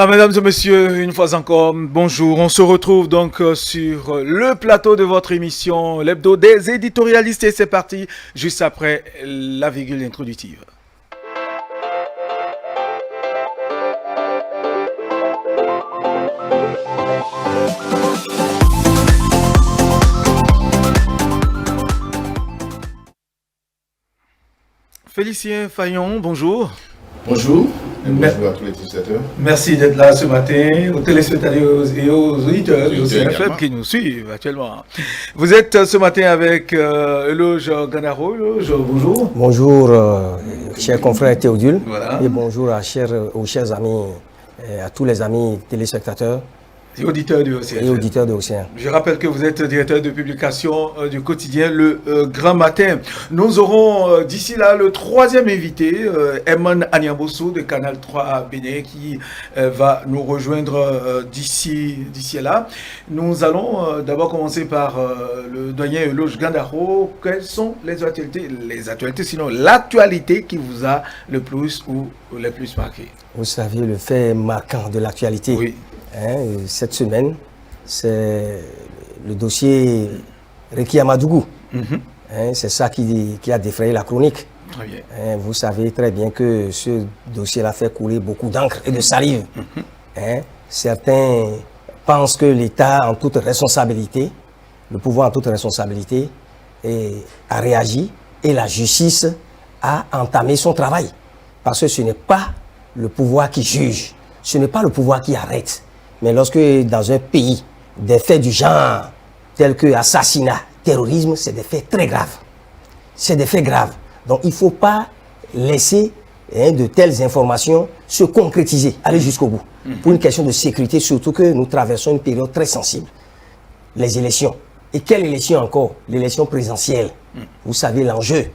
Voilà, mesdames et messieurs, une fois encore, bonjour. On se retrouve donc sur le plateau de votre émission, l'hebdo des éditorialistes, et c'est parti juste après la virgule introductive. Félicien Fayon, bonjour. Bonjour. Bonjour à tous les téléspectateurs. Merci d'être là ce matin, aux téléspectateurs et aux auditeurs et aux CFM qui nous suivent actuellement. Vous êtes ce matin avec Eloge Gandaro. Eloge, bonjour. Bonjour, chers confrères Théodule. Voilà. Et bonjour aux chers amis, à tous les amis téléspectateurs. Et auditeurs de Océan. Et auditeurs de Océan. Je rappelle que vous êtes directeur de publication du quotidien Le Grand Matin. Nous aurons d'ici là le troisième invité, Eman Anyamboso de Canal 3 Bénin, qui va nous rejoindre d'ici là. Nous allons d'abord commencer par le doyen Eloge Gandaro. Quelles sont les actualités, sinon l'actualité qui vous a le plus ou les plus marqué? Vous savez, le fait marquant de l'actualité. Oui. Cette semaine, c'est le dossier Rekia Madougou. C'est ça qui a défrayé la chronique. Très bien. Vous savez très bien que ce dossier-là fait couler beaucoup d'encre et de salive. Certains pensent que l'État, en toute responsabilité, le pouvoir en toute responsabilité, a réagi et la justice a entamé son travail. Parce que ce n'est pas le pouvoir qui juge, ce n'est pas le pouvoir qui arrête. Mais lorsque dans un pays, des faits du genre, tels que assassinat, terrorisme, c'est des faits très graves. C'est des faits graves. Donc il ne faut pas laisser de telles informations se concrétiser, aller jusqu'au bout. Pour une question de sécurité, surtout que nous traversons une période très sensible. Les élections. Et quelle élection encore? L'élection présidentielle. Vous savez l'enjeu.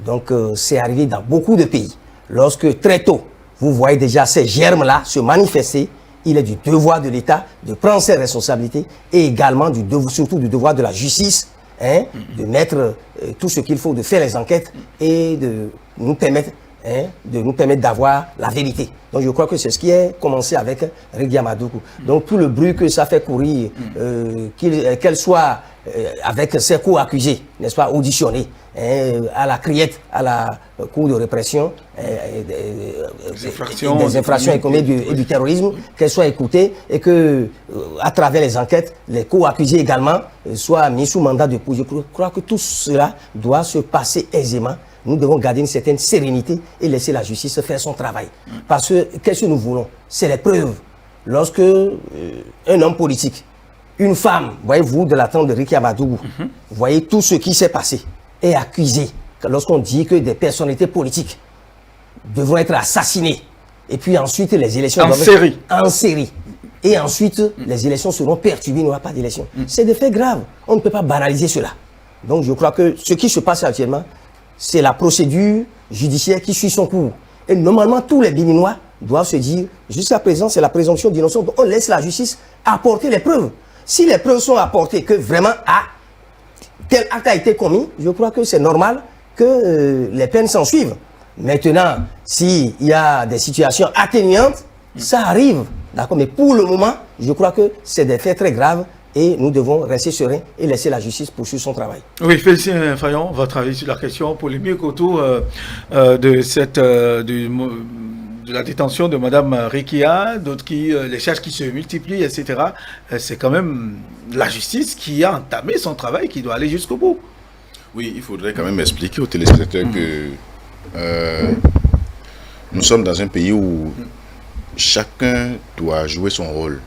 Donc c'est arrivé dans beaucoup de pays. Lorsque très tôt, vous voyez déjà ces germes-là se manifester, il est du devoir de l'État de prendre ses responsabilités et également surtout du devoir de la justice de mettre tout ce qu'il faut, de faire les enquêtes et de nous permettre d'avoir la vérité. Donc je crois que c'est ce qui est commencé avec Rekia Madougou. Donc tout le bruit que ça fait courir, qu'elle soit avec ses co-accusés, n'est-ce pas, auditionnés, à la criette, à la cour de répression des infractions économiques et du terrorisme, qu'elles soient écoutées et que, à travers les enquêtes, les co-accusés également soient mis sous mandat de dépôt. Je crois que tout cela doit se passer aisément. Nous devons garder une certaine sérénité et laisser la justice faire son travail. Parce que, qu'est-ce que nous voulons? C'est les preuves. Lorsque un homme politique, une femme, voyez-vous, de la trempe de Rekia Madougou, voyez tout ce qui s'est passé, est accusé. Lorsqu'on dit que des personnalités politiques devront être assassinées, et puis ensuite les élections... En série. Et ensuite, les élections seront perturbées, il n'y aura pas d'élection. C'est des faits graves. On ne peut pas banaliser cela. Donc je crois que ce qui se passe actuellement, c'est la procédure judiciaire qui suit son cours. Et normalement, tous les Béninois doivent se dire, jusqu'à présent, c'est la présomption d'innocence. On laisse la justice apporter les preuves. Si les preuves sont apportées que vraiment tel acte a été commis, je crois que c'est normal que les peines s'en suivent. Maintenant, s'il y a des situations atténuantes, ça arrive. D'accord. Mais pour le moment, je crois que c'est des faits très graves. Et nous devons rester sereins et laisser la justice poursuivre son travail. Oui, Félicien Fayon va travailler sur la question polémique autour de la détention de Mme Rekia, d'autres les charges qui se multiplient, etc. C'est quand même la justice qui a entamé son travail, qui doit aller jusqu'au bout. Oui, il faudrait quand même expliquer aux téléspectateurs que nous sommes dans un pays où chacun doit jouer son rôle.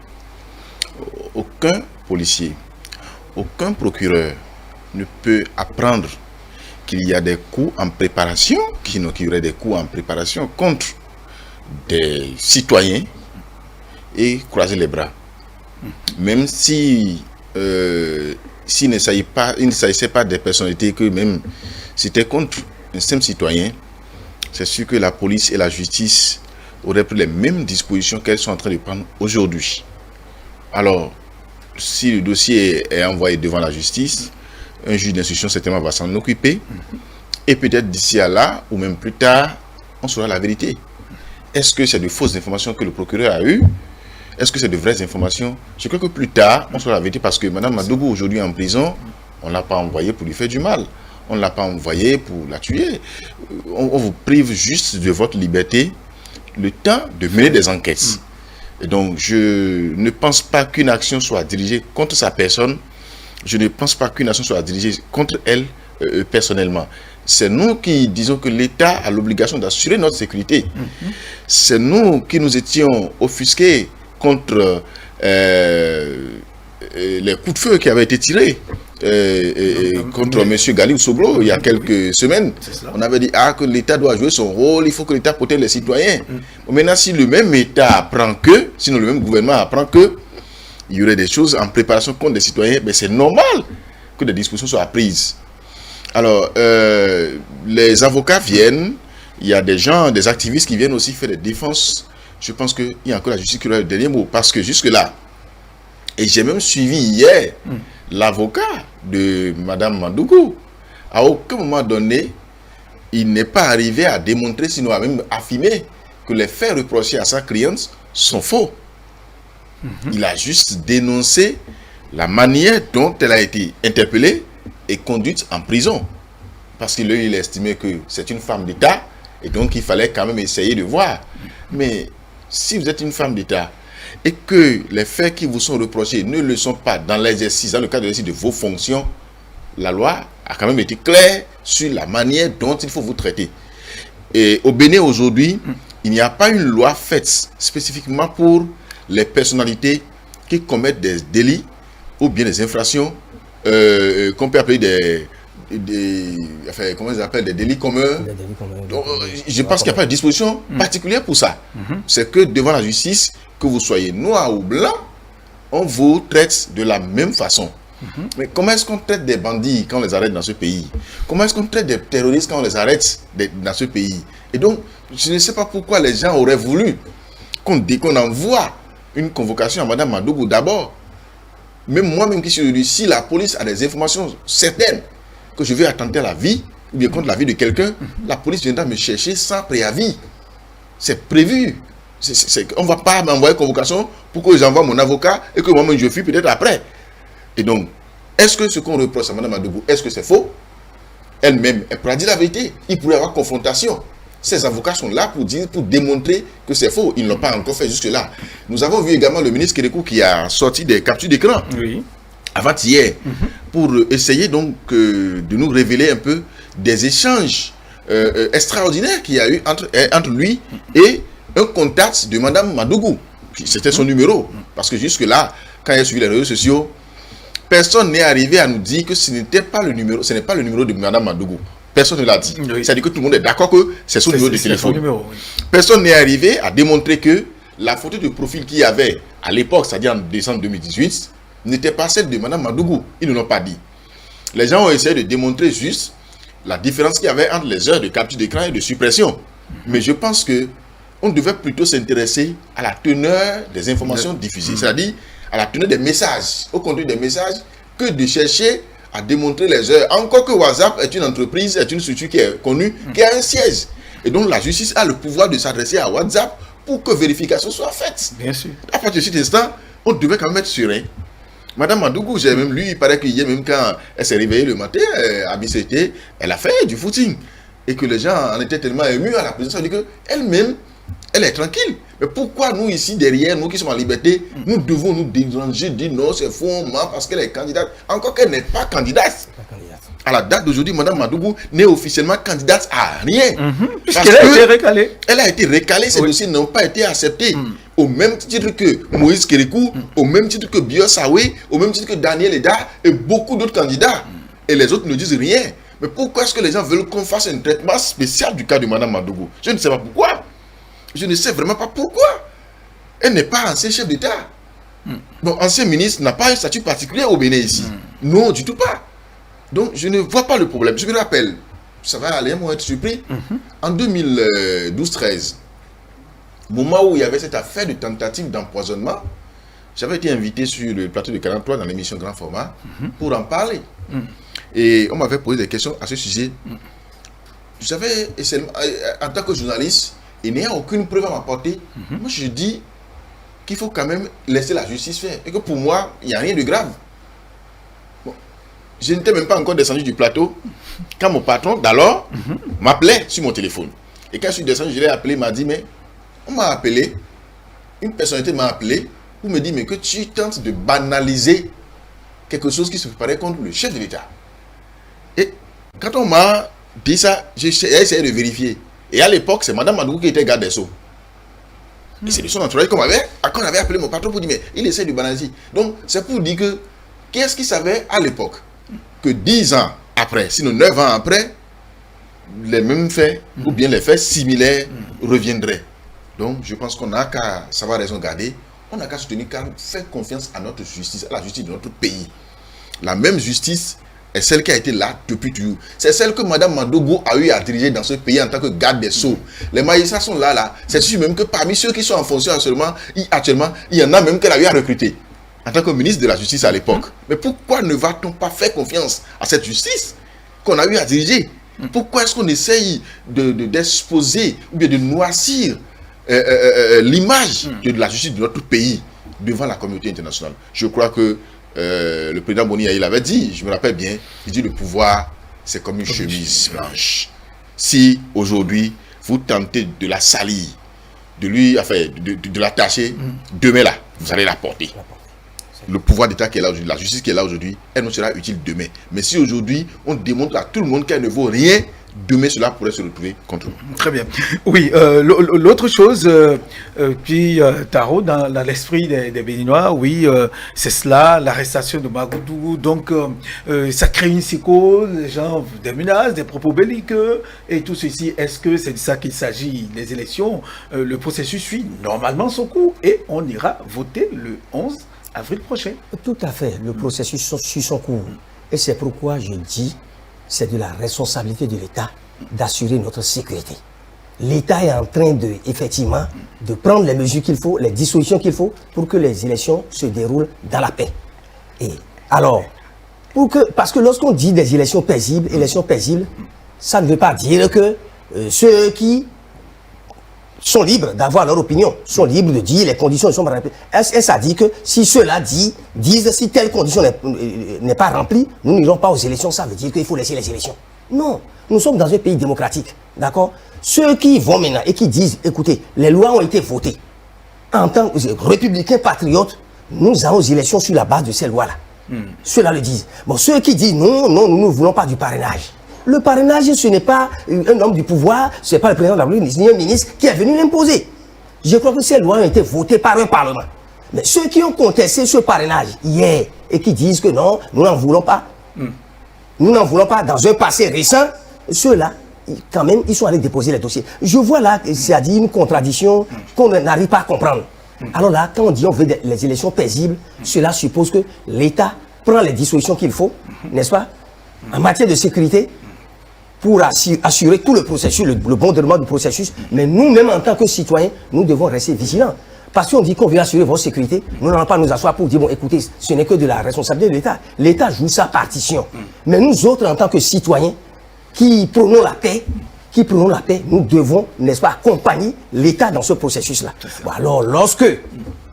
Aucun policier, aucun procureur ne peut apprendre qu'il y a des coups en préparation, qu'il y aurait des coups en préparation contre des citoyens et croiser les bras. Même s'il ne s'agissait pas des personnalités que même c'était contre un simple citoyen, c'est sûr que la police et la justice auraient pris les mêmes dispositions qu'elles sont en train de prendre aujourd'hui. Alors, si le dossier est envoyé devant la justice, un juge d'instruction certainement va s'en occuper. Et peut-être d'ici à là, ou même plus tard, on saura la vérité. Est-ce que c'est de fausses informations que le procureur a eues? est-ce que c'est de vraies informations? Je crois que plus tard, on saura la vérité parce que Mme Madougou aujourd'hui en prison, on ne l'a pas envoyée pour lui faire du mal. On ne l'a pas envoyée pour la tuer. On vous prive juste de votre liberté le temps de mener des enquêtes. Et donc, je ne pense pas qu'une action soit dirigée contre sa personne. Je ne pense pas qu'une action soit dirigée contre elle personnellement. C'est nous qui disons que l'État a l'obligation d'assurer notre sécurité. C'est nous qui nous étions offusqués contre les coups de feu qui avaient été tirés contre M. Galil Sobro il y a quelques semaines. On avait dit que l'État doit jouer son rôle, il faut que l'État protège les citoyens. Maintenant, si le même État apprend que, sinon le même gouvernement apprend que il y aurait des choses en préparation contre les citoyens, mais c'est normal que des dispositions soient prises. Alors, les avocats viennent, il y a des gens, des activistes qui viennent aussi faire des défenses. Je pense qu'il y a encore la justice qui aura le dernier mot, parce que jusque-là, et j'ai même suivi hier l'avocat de Mme Madougou. À aucun moment donné, il n'est pas arrivé à démontrer, sinon à même affirmer que les faits reprochés à sa cliente sont faux. Il a juste dénoncé la manière dont elle a été interpellée et conduite en prison. Parce qu'il a estimé que c'est une femme d'État et donc il fallait quand même essayer de voir. Mais si vous êtes une femme d'État et que les faits qui vous sont reprochés ne le sont pas dans l'exercice, dans le cadre de l'exercice de vos fonctions, la loi a quand même été claire sur la manière dont il faut vous traiter. Et au Bénin aujourd'hui, il n'y a pas une loi faite spécifiquement pour les personnalités qui commettent des délits ou bien des infractions qu'on peut appeler comment ils appellent des délits communs. Donc, je pense qu'il n'y a pas de disposition particulière pour ça. C'est que devant la justice, que vous soyez noir ou blanc, on vous traite de la même façon. Mais comment est-ce qu'on traite des bandits quand on les arrête dans ce pays? Comment est-ce qu'on traite des terroristes quand on les arrête dans ce pays? Et donc, je ne sais pas pourquoi les gens auraient voulu qu'on envoie une convocation à Mme Madougou d'abord. Même moi-même qui suis venu, si la police a des informations certaines que je vais attenter à la vie, ou bien contre la vie de quelqu'un, la police viendra me chercher sans préavis. C'est prévu. On ne va pas m'envoyer convocation pour que j'envoie mon avocat et que moi-même je fuis peut-être après. Et donc, est-ce que ce qu'on reproche à Mme Madougou, est-ce que c'est faux? Elle-même, elle pourra dire la vérité. Il pourrait y avoir confrontation. Ces avocats sont là pour démontrer que c'est faux. Ils ne l'ont pas encore fait jusque-là. Nous avons vu également le ministre Kérékou qui a sorti des captures d'écran avant-hier pour essayer donc de nous révéler un peu des échanges extraordinaires qu'il y a eu entre lui et un contact de Mme Madougou. C'était son numéro. Parce que jusque-là, quand il a suivi les réseaux sociaux, personne n'est arrivé à nous dire que ce n'est pas le numéro de Mme Madougou. Personne ne l'a dit. C'est-à-dire que tout le monde est d'accord que c'est son numéro de téléphone. Personne n'est arrivé à démontrer que la photo de profil qu'il y avait à l'époque, c'est-à-dire en décembre 2018, n'était pas celle de Mme Madougou. Ils ne l'ont pas dit. Les gens ont essayé de démontrer juste la différence qu'il y avait entre les heures de capture d'écran et de suppression. Mais je pense que on devait plutôt s'intéresser à la teneur des informations diffusées, c'est-à-dire à la teneur des messages, au contenu des messages, que de chercher à démontrer les heures. Encore que WhatsApp est une entreprise, est une structure qui est connue, qui a un siège. Et donc la justice a le pouvoir de s'adresser à WhatsApp pour que vérification soit faite. Bien sûr. À partir de cet instant, on devait quand même être serein. Madame Madougou, j'ai même lu, il paraît qu'hier, même quand elle s'est réveillée le matin, à BCT, elle a fait du footing. Et que les gens en étaient tellement émus à la présence, ça veut dire qu'elle-même, elle est tranquille. Mais pourquoi nous ici derrière, nous qui sommes en liberté, nous devons nous déranger, dire non, c'est faux, parce qu'elle est candidate, encore qu'elle n'est pas candidate. À la date d'aujourd'hui, Mme Madougou n'est officiellement candidate à rien. Puisqu'elle a été recalée. Elle a été recalée, ces dossiers n'ont pas été acceptés. Au même titre que Moïse Kérékou, au même titre que Bio Sawe, au même titre que Daniel Eda et beaucoup d'autres candidats. Et les autres ne disent rien. Mais pourquoi est-ce que les gens veulent qu'on fasse un traitement spécial du cas de Mme Madougou? Je ne sais pas pourquoi. Je ne sais vraiment pas pourquoi. Elle n'est pas ancien chef d'État. Bon, ancien ministre n'a pas un statut particulier au Bénin ici. Non, du tout pas. Donc, je ne vois pas le problème. Je me rappelle, ça va aller, moi, être surpris. En 2012-13, moment où il y avait cette affaire de tentative d'empoisonnement, j'avais été invité sur le plateau de 43 dans l'émission Grand Format pour en parler. Et on m'avait posé des questions à ce sujet. J'avais, en tant que journaliste, et n'ayant aucune preuve à m'apporter, moi je dis, qu'il faut quand même laisser la justice faire. Et que pour moi, il n'y a rien de grave. Bon. Je n'étais même pas encore descendu du plateau quand mon patron d'alors m'appelait sur mon téléphone. Et quand je suis descendu, je l'ai appelé, il m'a dit, mais on m'a appelé, une personnalité m'a appelé pour me dire, mais que tu tentes de banaliser quelque chose qui se préparait contre le chef de l'État. Et quand on m'a dit ça, j'ai essayé de vérifier. Et à l'époque, c'est Mme Madougou qui était garde des Sceaux. Et c'est de son entourage qu'on avait appelé mon patron pour dire, mais il essaie de banaliser. Donc, c'est pour dire que, qu'est-ce qu'il savait à l'époque? Que 10 ans après, sinon 9 ans après, les mêmes faits, ou bien les faits similaires reviendraient. Donc, je pense qu'on n'a qu'à savoir raison garder, on n'a qu'à soutenir, qu'à faire confiance à notre justice, à la justice de notre pays. La même justice est celle qui a été là depuis toujours. C'est celle que Mme Madougou a eu à diriger dans ce pays en tant que garde des Sceaux. Les magistrats sont là. C'est sûr même que parmi ceux qui sont en fonction actuellement, il y en a même qu'elle a eu à recruter en tant que ministre de la Justice à l'époque. Mais pourquoi ne va-t-on pas faire confiance à cette justice qu'on a eu à diriger? Pourquoi est-ce qu'on essaye d'exposer ou bien de noircir l'image de la justice de notre pays devant la communauté internationale? Je crois que le président Boni il avait dit, je me rappelle bien, il dit le pouvoir c'est comme une chemise blanche. Si aujourd'hui vous tentez de la salir, de l'attacher, demain là, vous allez la porter. Le pouvoir d'État qui est là aujourd'hui, la justice qui est là aujourd'hui, elle nous sera utile demain. Mais si aujourd'hui on démontre à tout le monde qu'elle ne vaut rien, demain cela pourrait se retrouver contre nous. Très bien. Oui, l'autre chose, puis Taro, dans l'esprit des Béninois, oui, c'est cela, l'arrestation de Magoudou. Donc, ça crée une psychose, les gens, des menaces, des propos belliqueux et tout ceci. Est-ce que c'est de ça qu'il s'agit? Les élections, le processus suit normalement son cours et on ira voter le 11 avril prochain. Tout à fait, le processus suit son cours. Et c'est pourquoi je dis, c'est de la responsabilité de l'État d'assurer notre sécurité. L'État est en train effectivement de prendre les mesures qu'il faut, les dispositions qu'il faut pour que les élections se déroulent dans la paix. Et alors, parce que lorsqu'on dit des élections paisibles, ça ne veut pas dire que ceux qui sont libres d'avoir leur opinion, sont libres de dire les conditions ne sont pas remplies. Ça dit que si ceux-là disent si telle condition n'est pas remplie, nous n'irons pas aux élections, ça veut dire qu'il faut laisser les élections. Non, nous sommes dans un pays démocratique, d'accord? Ceux qui vont maintenant et qui disent, écoutez, les lois ont été votées. En tant que républicains patriotes, nous allons aux élections sur la base de ces lois-là. Ceux-là le disent. Bon, ceux qui disent non, nous ne voulons pas du parrainage. Le parrainage, ce n'est pas un homme du pouvoir, ce n'est pas le président de la République, ni un ministre qui est venu l'imposer. Je crois que ces lois ont été votées par un parlement. Mais ceux qui ont contesté ce parrainage hier et qui disent que non, nous n'en voulons pas, nous n'en voulons pas dans un passé récent, ceux-là, quand même, ils sont allés déposer les dossiers. Je vois là, c'est-à-dire une contradiction qu'on n'arrive pas à comprendre. Alors là, quand on dit on veut les élections paisibles, cela suppose que l'État prend les dispositions qu'il faut, n'est-ce pas, en matière de sécurité, pour assurer tout le processus, le bon déroulement du processus. Mais nous-mêmes, en tant que citoyens, nous devons rester vigilants. Parce qu'on dit qu'on veut assurer votre sécurité, nous n'allons pas nous asseoir pour dire, bon, écoutez, ce n'est que de la responsabilité de l'État. L'État joue sa partition. Mais nous autres, en tant que citoyens, qui prônons la paix, nous devons, n'est-ce pas, accompagner l'État dans ce processus-là. Bon, alors, lorsque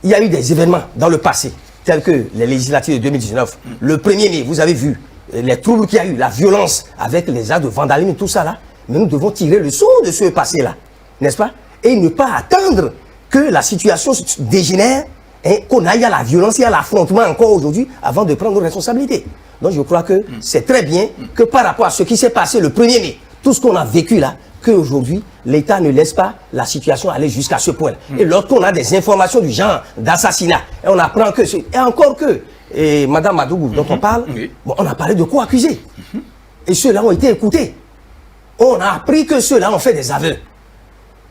il y a eu des événements dans le passé, tels que les législatives de 2019, le 1er mai, vous avez vu, les troubles qu'il y a eu, la violence avec les actes de vandalisme, tout ça là, mais nous devons tirer le sceau de ce passé-là, n'est-ce pas? Et ne pas attendre que la situation se dégénère, et qu'on aille à la violence et à l'affrontement encore aujourd'hui avant de prendre nos responsabilités. Donc je crois que c'est très bien que par rapport à ce qui s'est passé le 1er mai, tout ce qu'on a vécu là, qu'aujourd'hui, l'État ne laisse pas la situation aller jusqu'à ce point. Et lorsqu'on a des informations du genre d'assassinat, et on apprend que... Et encore que... Et Mme Madougou, dont on parle, bon, on a parlé de quoi accuser. Et ceux-là ont été écoutés. On a appris que ceux-là ont fait des aveux.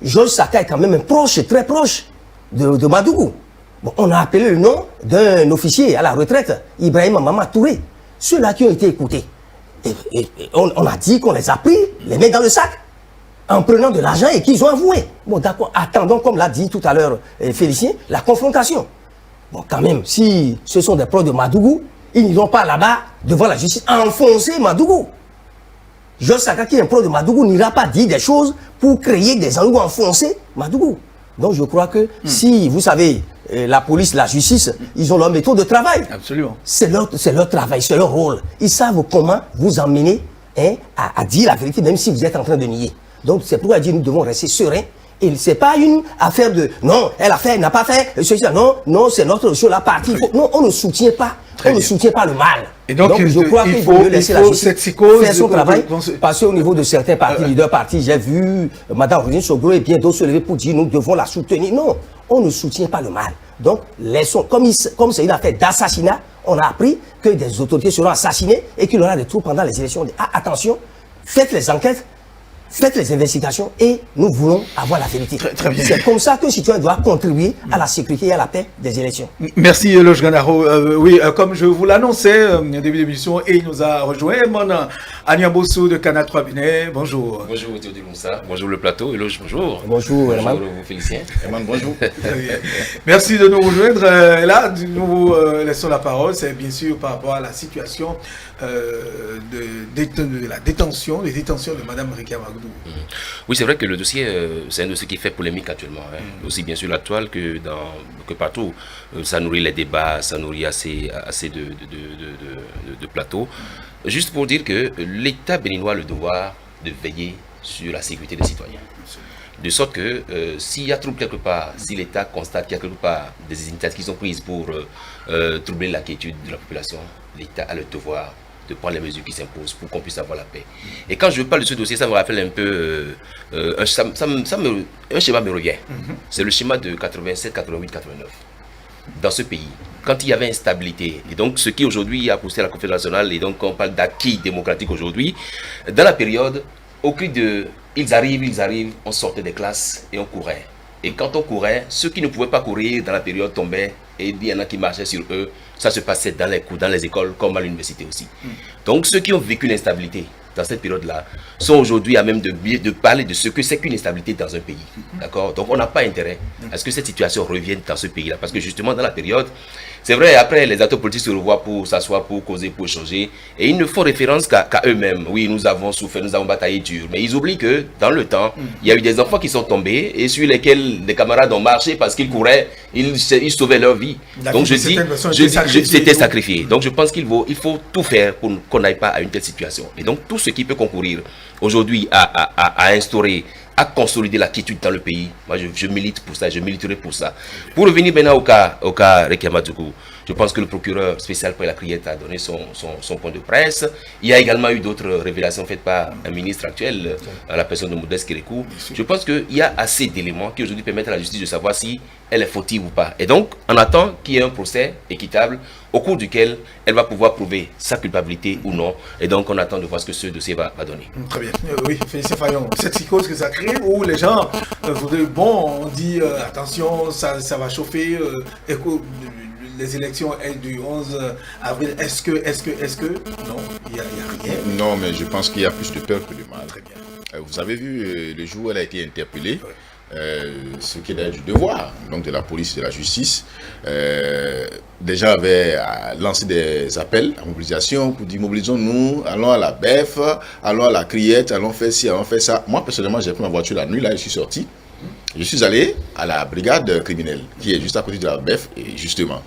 Georges Saka est quand même proche, très proche de Madougou. Bon, on a appelé le nom d'un officier à la retraite, Ibrahim Mama Touré. Ceux-là qui ont été écoutés. Et on a dit qu'on les a pris, les mains dans le sac, en prenant de l'argent et qu'ils ont avoué. Bon, d'accord, attendons, comme l'a dit tout à l'heure Félicien, la confrontation. Bon, quand même, si ce sont des proches de Madougou, ils n'iront pas là-bas, devant la justice, enfoncer Madougou. Georges Saka, qui est un proche de Madougou, n'ira pas dire des choses pour créer des ennuis ou enfoncer Madougou. Donc, je crois que si, vous savez, la police, la justice, ils ont leur méthode de travail. Absolument. C'est leur travail, c'est leur rôle. Ils savent comment vous emmener à dire la vérité, même si vous êtes en train de nier. Donc, c'est pourquoi nous devons rester sereins. Et ce n'est pas une affaire de non, elle a fait, elle n'a pas fait, non, c'est notre chose, la partie. Non, on ne soutient pas. Ne soutient pas le mal. Et donc je crois qu'il faut mieux laisser la justice faire son travail. Parce qu'au niveau de certains partis, leaders partis, j'ai vu Mme Rosine Soglo et bien d'autres se lever pour dire nous devons la soutenir. Non, on ne soutient pas le mal. Donc, laissons, comme c'est une affaire d'assassinat, on a appris que des autorités seront assassinées et qu'il y aura des trous pendant les élections. Attention, faites les enquêtes. Faites les investigations et nous voulons avoir la vérité. Très bien. C'est comme ça qu'un citoyen doit contribuer à la sécurité et à la paix des élections. Merci Loge Ganaro. Oui, comme je vous l'annonçais au début de l'émission, et il nous a rejoint, mon Anyamboso de Canal 3 Bénin. Bonjour. Bonjour Théodule Moussa. Bonjour le plateau. Loge, bonjour. Bonjour, Bonjour vous Félicien. Bonjour. Merci de nous rejoindre. Là, nous laissons la parole. C'est bien sûr par rapport à la situation de la détention, des détentions de Mme Rekia Magoudou. Oui, c'est vrai que le dossier, c'est un dossier qui fait polémique actuellement. Aussi bien sur la toile que partout. Ça nourrit les débats, ça nourrit assez de plateaux. Juste pour dire que l'État béninois a le devoir de veiller sur la sécurité des citoyens. De sorte que s'il y a trouble quelque part, si l'État constate qu'il y a quelque part des initiatives qui sont prises pour troubler la quiétude de la population, l'État a le devoir de prendre les mesures qui s'imposent pour qu'on puisse avoir la paix. Et quand je parle de ce dossier, ça me rappelle un peu, un schéma me revient. C'est le schéma de 87, 88, 89. Dans ce pays, quand il y avait instabilité, et donc ce qui aujourd'hui a poussé la Conférence nationale, et donc on parle d'acquis démocratique aujourd'hui, dans la période, au cri de « ils arrivent », on sortait des classes et on courait. Et quand on courait, ceux qui ne pouvaient pas courir dans la période tombaient, et il y en a qui marchaient sur eux. Ça se passait dans les cours, dans les écoles, comme à l'université aussi. Donc ceux qui ont vécu l'instabilité dans cette période-là sont aujourd'hui à même de parler de ce que c'est qu'une instabilité dans un pays. D'accord? Donc on n'a pas intérêt à ce que cette situation revienne dans ce pays-là. Parce que justement dans la période, c'est vrai, après les acteurs politiques se revoient pour s'asseoir, pour causer, pour échanger. Et ils ne font référence qu'à eux-mêmes. Oui, nous avons souffert, nous avons bataillé dur. Mais ils oublient que dans le temps, il y a eu des enfants qui sont tombés et sur lesquels des camarades ont marché parce qu'ils couraient, ils sauvaient leur vie. Donc je dis, c'était sacrifié. Donc je pense qu'il faut tout faire pour qu'on n'aille pas à une telle situation. Et donc tout ce qui peut concourir aujourd'hui à instaurer, à consolider la quiétude dans le pays. Moi, je milite pour ça, je militerai pour ça. Pour revenir maintenant au cas Rekia Magoudou, je pense que le procureur spécial pour la Criette a donné son point de presse. Il y a également eu d'autres révélations faites par un ministre actuel, à la personne de Modeste Kérékou. Je pense qu'il y a assez d'éléments qui aujourd'hui permettent à la justice de savoir si elle est fautive ou pas. Et donc, on attend qu'il y ait un procès équitable au cours duquel elle va pouvoir prouver sa culpabilité ou non. Et donc, on attend de voir ce que ce dossier va donner. Très bien. Oui, Félicien Fayon. Cette psychose que ça crée, où les gens voudraient, bon, on dit, attention, ça va chauffer, les élections du 11 avril, est-ce que, non, il n'y a rien. Non, mais je pense qu'il y a plus de peur que de mal. Très bien. Vous avez vu le jour où elle a été interpellée, ce qui est du devoir, donc de la police et de la justice. Des gens avaient lancé des appels à mobilisation pour dire mobilisons-nous, allons à la BEF, allons à la Criette, allons faire ci, allons faire ça. Moi, personnellement, j'ai pris ma voiture la nuit, là, je suis sorti. Je suis allé à la brigade criminelle qui est juste à côté de la BEF, et justement,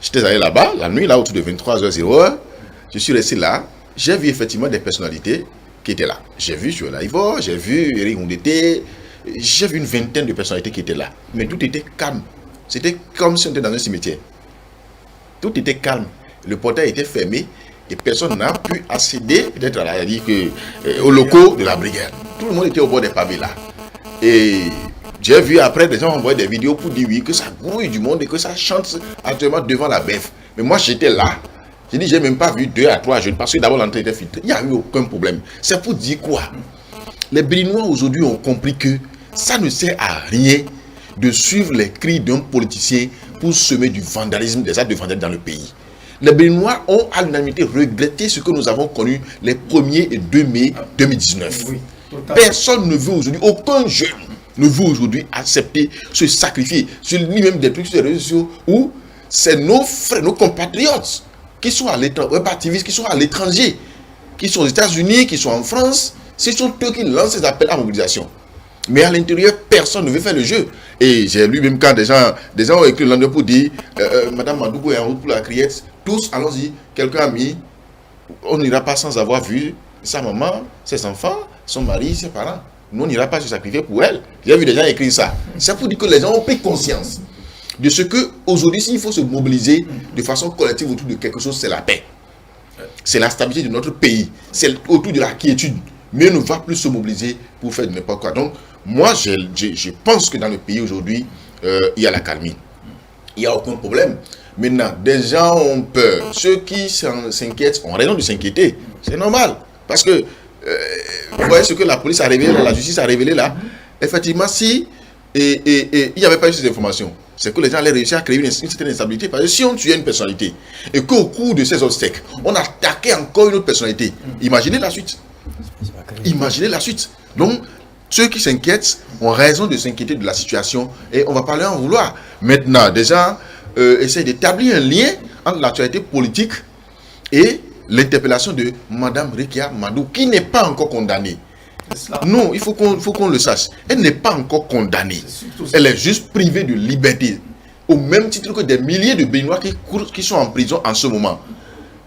j'étais allé là-bas, la nuit, là, autour de 23h01, je suis resté là, j'ai vu effectivement des personnalités qui étaient là. J'ai vu Joël Aïvo, j'ai vu Eric Ondete, j'ai vu une vingtaine de personnalités qui étaient là. Mais tout était calme. C'était comme si on était dans un cimetière. Tout était calme. Le portail était fermé et personne n'a pu accéder, peut-être à la dire que, aux locaux de la brigade. Tout le monde était au bord des pavés là. Et j'ai vu après des gens envoyer des vidéos pour dire oui, que ça grouille du monde et que ça chante actuellement devant la BEF. Mais moi j'étais là. J'ai dit, j'ai même pas vu 2 à 3 jeunes parce que d'abord l'entrée était filtrée. Il n'y a eu aucun problème. C'est pour dire quoi? Les Béninois aujourd'hui ont compris que ça ne sert à rien de suivre les cris d'un politicien pour semer du vandalisme, des actes de vandalisme dans le pays. Les Béninois ont à l'unanimité regretté ce que nous avons connu les 1er et 2 mai 2019. Oui, personne ne veut aujourd'hui, aucun jeune ne veut aujourd'hui accepter, se sacrifier sur lui-même des trucs sur les réseaux sociaux où c'est nos frères, nos compatriotes qui sont à l'étranger, activistes qui sont à l'étranger, qui sont aux États-Unis, qui sont en France, ce sont eux qui lancent ces appels à mobilisation. Mais à l'intérieur, personne ne veut faire le jeu. Et j'ai lu même quand des gens ont écrit le lendemain pour dire Madame Madougou est en route pour la criette. Tous, allons-y. Quelqu'un a mis, on n'ira pas sans avoir vu sa maman, ses enfants, son mari, ses parents. Nous, on n'ira pas se sacrifier pour elle. J'ai vu des gens écrire ça. C'est pour dire que les gens ont pris conscience de ce que aujourd'hui, s'il faut se mobiliser de façon collective autour de quelque chose, c'est la paix. C'est la stabilité de notre pays. C'est autour de la quiétude. Mais on ne va plus se mobiliser pour faire n'importe quoi. Donc, moi, je pense que dans le pays aujourd'hui, il y a la calmie. Il n'y a aucun problème. Maintenant, des gens ont peur. Ceux qui s'inquiètent ont raison de s'inquiéter. C'est normal. Parce que, vous voyez ce que la police a révélé, la justice a révélé là. Effectivement, si il n'y avait pas eu ces informations, c'est que les gens allaient réussir à créer une certaine instabilité. Parce que si on tuait une personnalité et qu'au cours de ces obstacles, on attaquait encore une autre personnalité, imaginez la suite. Imaginez la suite. Donc, ceux qui s'inquiètent ont raison de s'inquiéter de la situation et on va pas leur en vouloir. Maintenant, des gens essayent d'établir un lien entre l'actualité politique et l'interpellation de Madame Rekia Madou, qui n'est pas encore condamnée. Non, il faut qu'on le sache. Elle n'est pas encore condamnée. Elle est juste privée de liberté. Au même titre que des milliers de Béninois qui sont en prison en ce moment.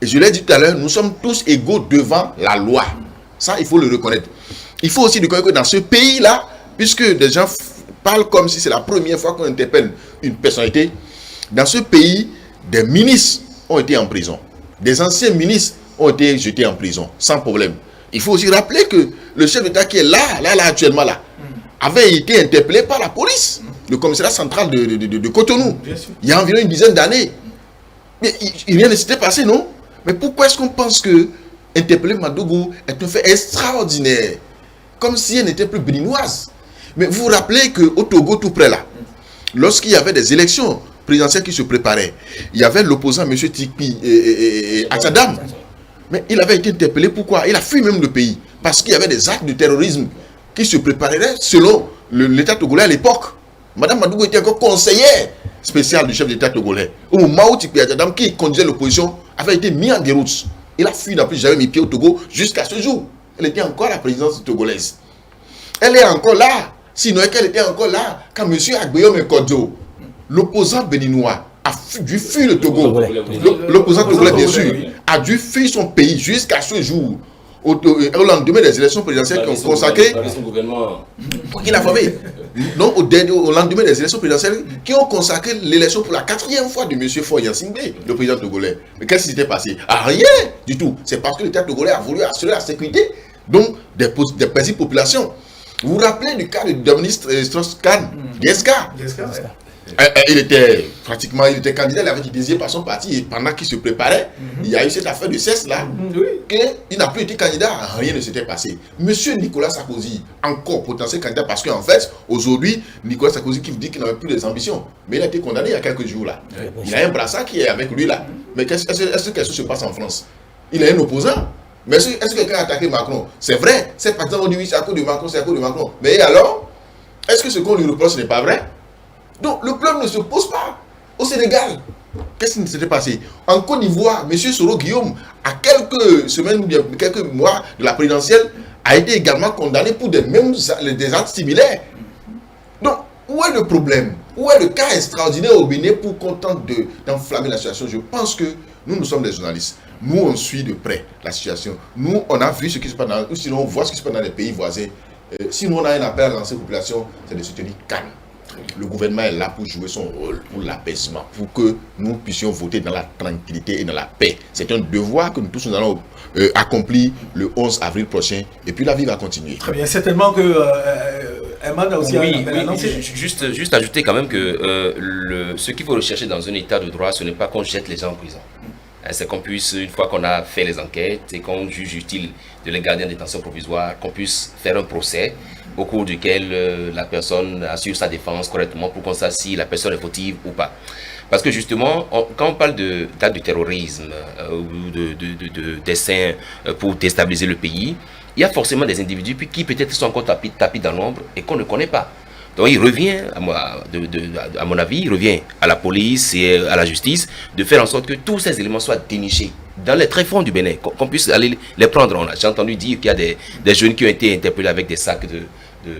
Et je l'ai dit tout à l'heure, nous sommes tous égaux devant la loi. Ça, il faut le reconnaître. Il faut aussi reconnaître que dans ce pays-là, puisque des gens parlent comme si c'est la première fois qu'on interpelle une personnalité, dans ce pays, des ministres ont été en prison. Des anciens ministres ont été jetés en prison, sans problème. Il faut aussi rappeler que le chef d'État qui est là actuellement là, avait été interpellé par la police, le commissariat central de Cotonou, il y a environ une dizaine d'années. Mais rien ne s'était passé, non? Mais pourquoi est-ce qu'on pense que interpeller Madougou est un fait extraordinaire, comme si elle n'était plus béninoise? Mais vous vous rappelez qu'au Togo, tout près là, lorsqu'il y avait des élections présidentielles qui se préparaient, il y avait l'opposant M. Tikpi et Atsadam. Mais il avait été interpellé, pourquoi? Il a fui même le pays, parce qu'il y avait des actes de terrorisme qui se prépareraient selon l'État togolais à l'époque. Madame Madougou était encore conseillère spéciale du chef d'État togolais. Au moment où Tikpi Atsadam, qui conduisait l'opposition, avait été mis en déroute. Il a fui, n'a plus jamais mis pied au Togo jusqu'à ce jour. Elle était encore à la présidence togolaise. Elle est encore là. Sinon, qu'elle était encore là quand M. Agbeom Kodzo, l'opposant béninois, a dû fuir le Togo. L'opposant togolais, bien sûr, a dû fuir son pays jusqu'à ce jour. Au lendemain des élections présidentielles qui ont consacré. Il a formé. Donc, au lendemain des élections présidentielles qui ont consacré l'élection pour la 4e fois de M. Foy Yassingbe, le président togolais. Mais qu'est-ce qui s'était passé? Rien du tout. C'est parce que l'État togolais a voulu assurer la sécurité donc des petites populations. Vous vous rappelez du cas de Dominique Strauss-Kahn, DSK? Il était candidat, il avait été désigné par son parti et pendant qu'il se préparait, il y a eu cette affaire de cesse là, qu'il n'a plus été candidat, rien ne s'était passé. Monsieur Nicolas Sarkozy, encore potentiel candidat, parce qu'en fait, aujourd'hui, Nicolas Sarkozy qui vous dit qu'il n'avait plus des ambitions, mais il a été condamné il y a quelques jours là. Il a un brassard qui est avec lui là. Mais est-ce que quelque chose se passe en France? Il a un opposant. Mais est-ce que quelqu'un a attaqué Macron? C'est vrai, ces partisans ont dit oui, c'est à cause de Macron, c'est à cause de Macron. Mais alors, est-ce que ce qu'on lui reproche n'est pas vrai? Donc le problème ne se pose pas. Au Sénégal, qu'est-ce qui s'était passé? En Côte d'Ivoire, M. Soro Guillaume, à quelques semaines ou bien quelques mois de la présidentielle, a été également condamné pour des actes similaires. Donc, où est le problème? Où est le cas extraordinaire au Bénin pour qu'on tente d'enflammer la situation? Je pense que nous sommes des journalistes. Nous, on suit de près la situation. Nous, on a vu ce qui se passe ou sinon on voit ce qui se passe dans les pays voisins. Si nous, on a un appel à lancer la population, c'est de se tenir calme. Le gouvernement est là pour jouer son rôle, pour l'apaisement, pour que nous puissions voter dans la tranquillité et dans la paix. C'est un devoir que nous tous nous allons accomplir le 11 avril prochain. Et puis la vie va continuer. Très bien, certainement que Herman a aussi annoncé. Juste ajouter quand même que ce qu'il faut rechercher dans un état de droit, ce n'est pas qu'on jette les gens en prison. C'est qu'on puisse, une fois qu'on a fait les enquêtes et qu'on juge utile de les garder en détention provisoire, qu'on puisse faire un procès au cours duquel la personne assure sa défense correctement pour qu'on sache si la personne est fautive ou pas. Parce que justement, quand on parle d'actes de terrorisme ou de dessein pour déstabiliser le pays, il y a forcément des individus qui peut-être sont encore tapis dans l'ombre et qu'on ne connaît pas. Donc il revient, à mon avis, il revient à la police et à la justice de faire en sorte que tous ces éléments soient dénichés dans les tréfonds du Bénin, qu'on puisse aller les prendre. J'ai entendu dire qu'il y a des jeunes qui ont été interpellés avec des sacs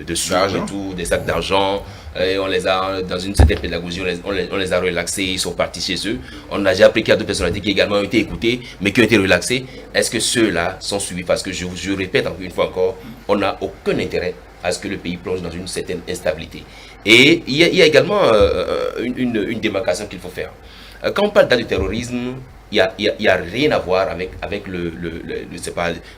de sucre et tout, des sacs d'argent. Et on les a, dans une certaine pédagogie, on les a relaxés, ils sont partis chez eux. On a déjà appris qu'il y a d'autres personnalités qui également ont été écoutées, mais qui ont été relaxées. Est-ce que ceux-là sont suivis? Parce que je répète une fois encore, on n'a aucun intérêt à ce que le pays plonge dans une certaine instabilité. Et il y a également une démarcation qu'il faut faire. Quand on parle du terrorisme, il n'y a rien à voir avec le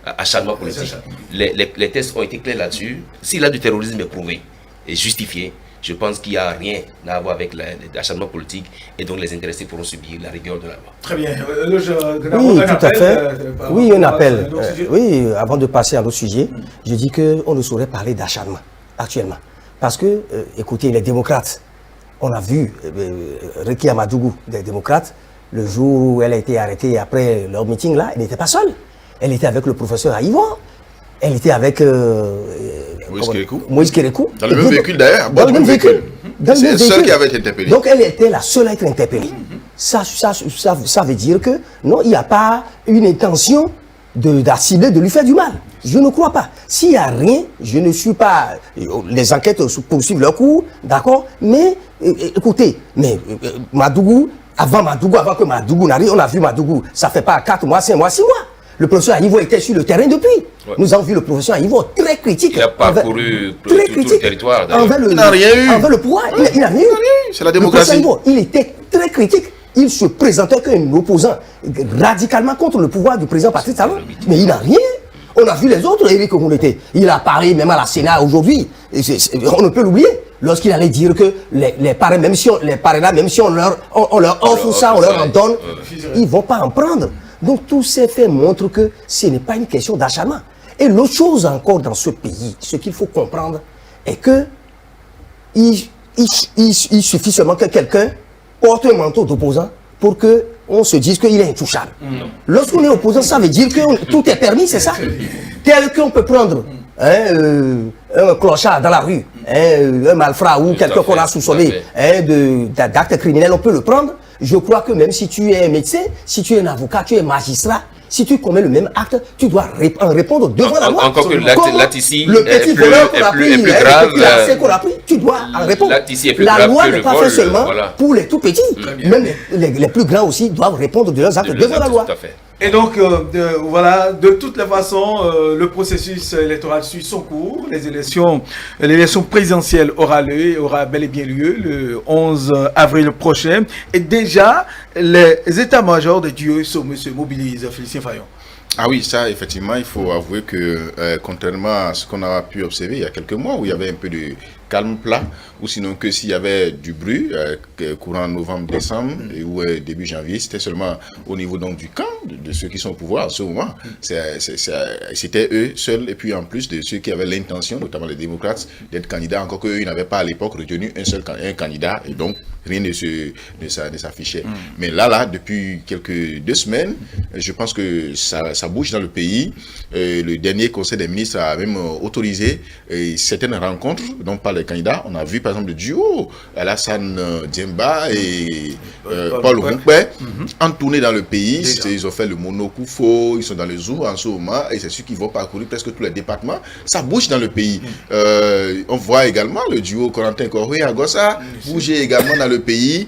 acharnement politique. Les tests ont été clairs là-dessus. Si là du terrorisme est prouvé et justifié, je pense qu'il n'y a rien à voir avec l'acharnement politique et donc les intéressés pourront subir la rigueur de la loi. Très bien. Oui, tout à fait. Oui, un appel. Oui, avant de passer à notre sujet, je dis qu'on ne saurait parler d'acharnement actuellement. Parce que, écoutez, les démocrates, on a vu Rekia Madougou, des démocrates, le jour où elle a été arrêtée après leur meeting là, elle n'était pas seule. Elle était avec le professeur Aïvo. Elle était avec Moïse Kérékou. Dans le même véhicule d'ailleurs. Dans le même véhicule. C'est le seul qui avait été interpellé. Donc elle était la seule à être interpellée. Ça veut dire que non, il n'y a pas une intention d'assimiler, de lui faire du mal. Je ne crois pas. S'il n'y a rien, je ne suis pas... Les enquêtes poursuivent leur cours, d'accord? Mais écoutez, Madougou, avant que Madougou n'arrive, on a vu Madougou, ça fait pas 4 mois, 5 mois, 6 mois. Le professeur Aïvo était sur le terrain depuis. Ouais. Nous avons vu le professeur Aïvo très critique. Il a parcouru tout le territoire. Il n'a rien eu. Envers le pouvoir, il n'a rien eu. C'est la démocratie. Aïvo, il était très critique. Il se présentait comme un opposant radicalement contre le pouvoir du président Patrice Talon. Mais il n'a rien eu. On a vu les autres, Éric Okoumoulété. Il a parlé même à la Sénat aujourd'hui. On ne peut l'oublier. Lorsqu'il allait dire que les parrains, même si on leur offre ça, on leur en donne, ils ne vont pas en prendre. Donc tous ces faits montrent que ce n'est pas une question d'acharnement. Et l'autre chose encore dans ce pays, ce qu'il faut comprendre, est que il suffit seulement que quelqu'un porte un manteau d'opposant pour qu'on se dise qu'il est intouchable. Lorsqu'on est opposant, ça veut dire que tout est permis, c'est ça? Tel qu'on peut prendre un clochard dans la rue, un malfrat ou quelqu'un qu'on a soupçonné d'actes criminels, on peut le prendre. Je crois que même si tu es un médecin, si tu es un avocat, tu es magistrat, si tu commets le même acte, tu dois en répondre devant la loi. Encore que l'acte ici le petit voleur qu'on a pris, est plus grave, qu'on a pris, tu dois en répondre. La loi n'est pas faite seulement pour les tout petits. Même les plus grands aussi doivent répondre de leurs actes devant la loi. Tout à fait. Et donc, voilà, de toutes les façons, le processus électoral suit son cours. L'élection présidentielle aura bel et bien lieu le 11 avril prochain. Et déjà, les états-majors de Dieu se mobilisent. Félicien Fayon. Ah oui, ça, effectivement, il faut avouer que, contrairement à ce qu'on a pu observer il y a quelques mois, où il y avait un peu de calme plat, ou sinon que s'il y avait du bruit, courant novembre-décembre, ou début janvier, c'était seulement au niveau donc du camp de ceux qui sont au pouvoir en ce moment. C'était eux seuls, et puis en plus de ceux qui avaient l'intention, notamment les démocrates, d'être candidats, encore qu'eux, ils n'avaient pas à l'époque retenu un candidat, et donc rien ne s'affichait. Mais là, depuis 2 semaines, je pense que ça bouge dans le pays. Le dernier conseil des ministres a même autorisé certaines rencontres, donc par les candidats. On a vu par exemple le duo Alassane Diemba et Paul Roupé en tournée dans le pays. Ils ont fait le Monokoufo, ils sont dans le zoo en ce moment, et c'est ceux qui vont parcourir presque tous les départements. Ça bouge dans le pays. On voit également le duo Corentin Coré à Gossa bouger également dans le pays,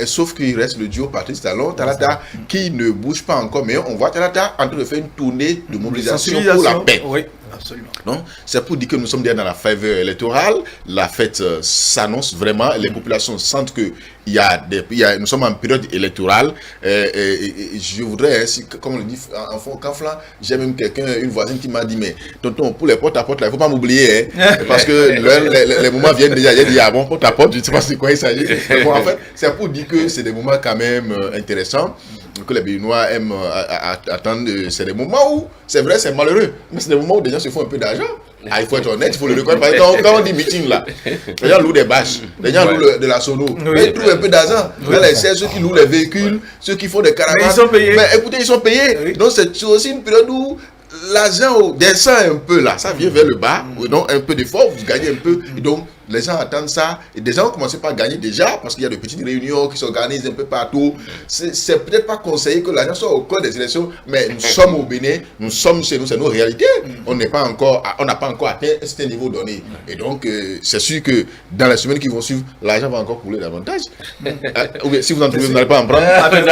sauf qu'il reste le duo Patrice Talon, Talata, qui ne bouge pas encore, mais on voit Talata en train de faire une tournée de mobilisation pour la paix. Oui, absolument. Donc, c'est pour dire que nous sommes déjà dans la faveur électorale, la fête s'annonce vraiment, les populations sentent que nous sommes en période électorale, et je voudrais, comme on le dit en Canflan, j'ai même une voisine qui m'a dit, mais tonton, pour les porte-à-porte, il ne faut pas m'oublier, parce que les moments viennent déjà, j'ai dit, ah bon, porte-à-porte, je ne sais pas de quoi il s'agit. Bon, en fait, c'est pour dire que c'est des moments quand même intéressants, que les Béninois aiment attendre. C'est des moments où, c'est vrai, c'est malheureux, mais c'est des moments où des gens se font un peu d'argent. Ah, il faut être honnête, il faut le reconnaître. Parce que quand on dit meeting là, les gens louent des bâches, les gens louent de la sono, ils trouvent un peu d'argent. Ceux qui louent les véhicules, ceux qui font des caravanes. Mais ils sont payés. Mais écoutez, ils sont payés. Oui. Donc c'est aussi une période où l'argent descend un peu là, ça vient vers le bas, donc un peu d'effort, vous gagnez un peu. Et donc les gens attendent ça. Et des gens ont commencé par gagner déjà, parce qu'il y a de petites réunions qui s'organisent un peu partout. C'est peut-être pas conseillé que l'argent soit au cœur des élections, mais nous sommes au Bénin, nous sommes chez nous, c'est nos réalités. On n'a pas encore atteint un certain niveau donné. Et donc, c'est sûr que dans les semaines qui vont suivre, l'argent va encore couler davantage. Ou bien, si vous en trouvez, vous n'allez pas en prendre.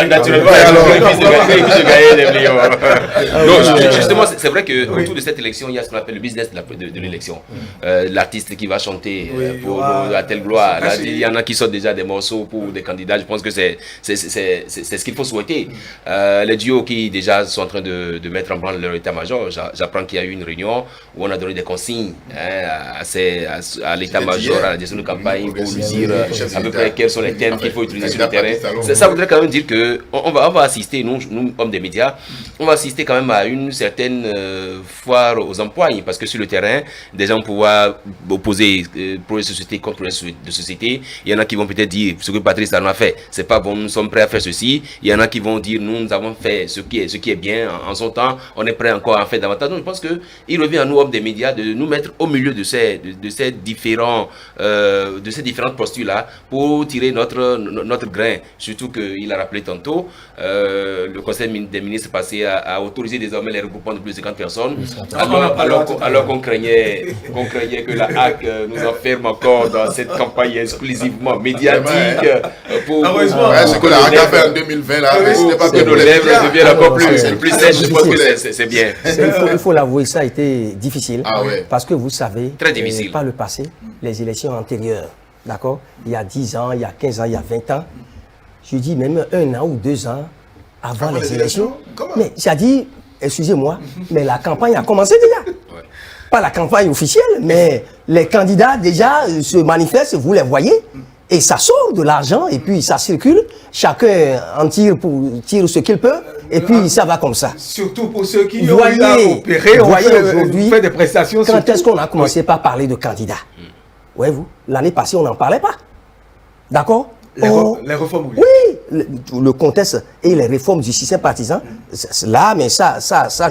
Naturellement, justement, c'est vrai qu'autour de cette élection, il y a ce qu'on appelle le business de l'élection. L'artiste qui va chanter pour à telle gloire. Là, il y en a qui sortent déjà des morceaux pour des candidats. Je pense que c'est ce qu'il faut souhaiter. Les duos qui déjà sont en train de mettre en branle leur état-major, j'apprends qu'il y a eu une réunion où on a donné des consignes à l'état-major, à la gestion de campagne, pour lui dire à peu près quels sont les thèmes qu'il faut utiliser sur le terrain. Ça voudrait quand même dire qu'on va assister, nous hommes des médias, on va assister quand même à une certaine foire aux emplois, parce que sur le terrain, des gens vont pouvoir opposer projet de société contre projet de société. Il y en a qui vont peut-être dire ce que Patrice Talon a fait, c'est pas bon, nous sommes prêts à faire ceci. Il y en a qui vont dire nous avons fait ce qui est bien en son temps, on est prêt encore à faire davantage. Donc je pense qu'il revient à nous hommes des médias de nous mettre au milieu de ces différentes postures là pour tirer notre grain. Surtout qu'il a rappelé tantôt, le Conseil des ministres passé a autorisé désormais les regroupements de plus de 50 personnes, alors qu'on craignait que la HAC nous enferme encore dans cette campagne exclusivement médiatique. C'est que la HAC a fait en 2020 là, mais c'était pas que nos lèvres deviennent encore plus sèches. Je pense que c'est bien. Il faut l'avouer, ça a été difficile. Parce que vous savez, très difficile. Par le passé, les élections antérieures, d'accord, il y a 10 ans, il y a 15 ans, il y a 20 ans, je dis même 1 an ou 2 ans avant les élections. Mais j'ai dit, excusez-moi, mais la campagne a commencé déjà. Pas la campagne officielle, mais les candidats déjà se manifestent, vous les voyez, et ça sort de l'argent, et puis ça circule, chacun en tire ce qu'il peut, et puis ça va comme ça. Surtout pour ceux qui ont opéré, on fait des prestations. Quand est-ce qu'on a commencé par parler de candidats? Voyez-vous, l'année passée, on n'en parlait pas. D'accord? Les réformes, oui, le contexte et les réformes du système partisan, là, mais ça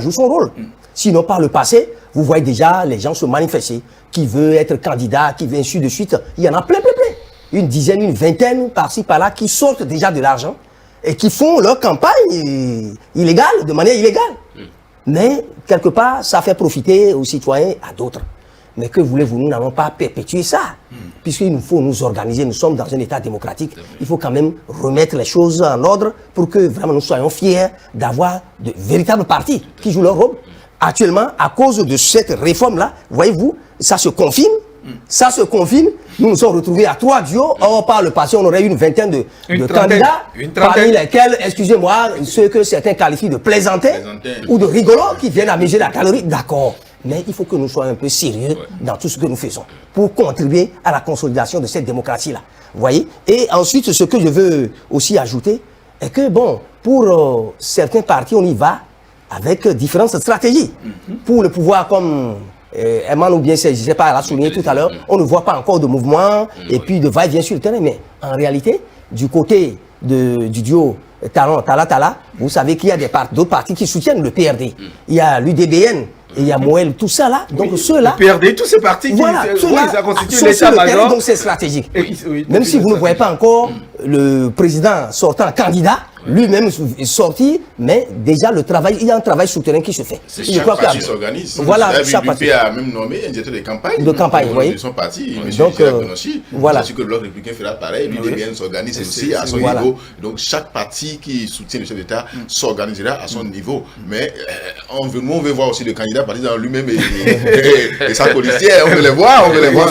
joue son rôle. Sinon, par le passé, vous voyez déjà les gens se manifester, qui veut être candidat, qui veut ainsi de suite. Il y en a plein. Une dizaine, une vingtaine, par-ci, par-là, qui sortent déjà de l'argent et qui font leur campagne illégale, de manière illégale. Mais, quelque part, ça fait profiter aux citoyens, à d'autres. Mais que voulez-vous, nous n'allons pas perpétuer ça. Puisqu'il nous faut nous organiser, nous sommes dans un état démocratique. Il faut quand même remettre les choses en ordre pour que vraiment nous soyons fiers d'avoir de véritables partis qui jouent leur rôle. Actuellement, à cause de cette réforme-là, voyez-vous, ça se confine. Ça se confine. Nous nous sommes retrouvés à 3 duos. Or, par le passé, on aurait eu une vingtaine de candidats, parmi lesquels, excusez-moi, ceux que certains qualifient de plaisantins ou de rigolos qui viennent amuser la galerie. D'accord. Mais il faut que nous soyons un peu sérieux dans tout ce que nous faisons pour contribuer à la consolidation de cette démocratie-là. Vous voyez? Et ensuite, ce que je veux aussi ajouter est que, bon, pour certains partis, on y va avec différentes stratégies. Pour le pouvoir, comme Eman ou bien, je ne sais pas, elle a souligné tout à l'heure, on ne voit pas encore de mouvement et puis de va-et-vient sur le terrain. Mais en réalité, du côté du duo Tala, vous savez qu'il y a d'autres partis qui soutiennent le PRD. Il y a l'UDBN. Et il y a Moël, tout ça là. Donc ceux-là. Le PRD, tous ces partis qui ça constitue l'état-major. Donc c'est stratégique. Même si vous ne voyez pas encore le président sortant candidat, lui-même est sorti, mais déjà il y a un travail souterrain qui se fait. Chaque parti s'organise. Voilà, chaque parti a même nommé un directeur de campagne. De campagne, oui. De son parti, M. Donc, voilà. C'est sûr que le Bloc républicain fera pareil. L'UDBN s'organise aussi à son niveau. Donc chaque parti qui soutient le chef d'État s'organisera à son niveau. Mais on veut voir aussi le candidat partisan lui-même et sa policière. On veut les voir,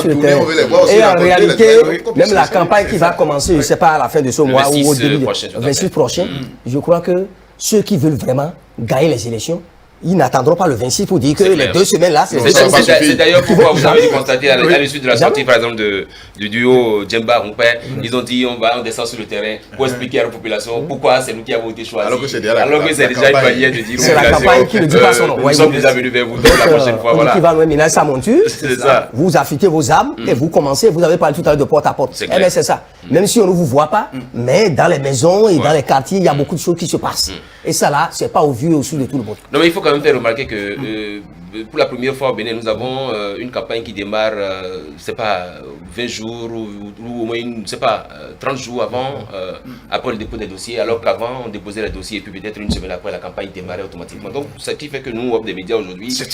tourner, on veut les voir aussi. Et en réalité, même la campagne qui va commencer, je ne sais pas, à la fin de ce mois ou au début du 26 prochain, je crois que ceux qui veulent vraiment gagner les élections, ils n'attendront pas le 26 pour dire que les 2 semaines là, c'est d'ailleurs pourquoi vous avez constaté à l'issue de la sortie, par exemple, du duo Djemba-Rumpé, ils ont dit on descend sur le terrain pour expliquer à la population pourquoi c'est nous qui avons été choisis. Alors que c'est déjà une manière de dire c'est la campagne qui ne dit pas son nom. Nous sommes déjà venus vers vous, donc la prochaine fois. Voilà. Qui va nous mener sa monture, vous affûtez vos armes et vous commencez, vous avez parlé tout à l'heure de porte à porte. Eh bien c'est ça. Même si on ne vous voit pas, mais dans les maisons et dans les quartiers, il y a beaucoup de choses qui se passent. Et ça là, c'est pas au vu et au su de tout le monde. Non mais il faut quand même faire remarquer que pour la première fois au Bénin, nous avons une campagne qui démarre, c'est pas 20 jours ou au moins, 30 jours avant, après le dépôt des dossiers, alors qu'avant, on déposait les dossiers et puis peut-être une semaine après, la campagne démarrait automatiquement. Donc, ce qui fait que nous, Homme des médias aujourd'hui, ça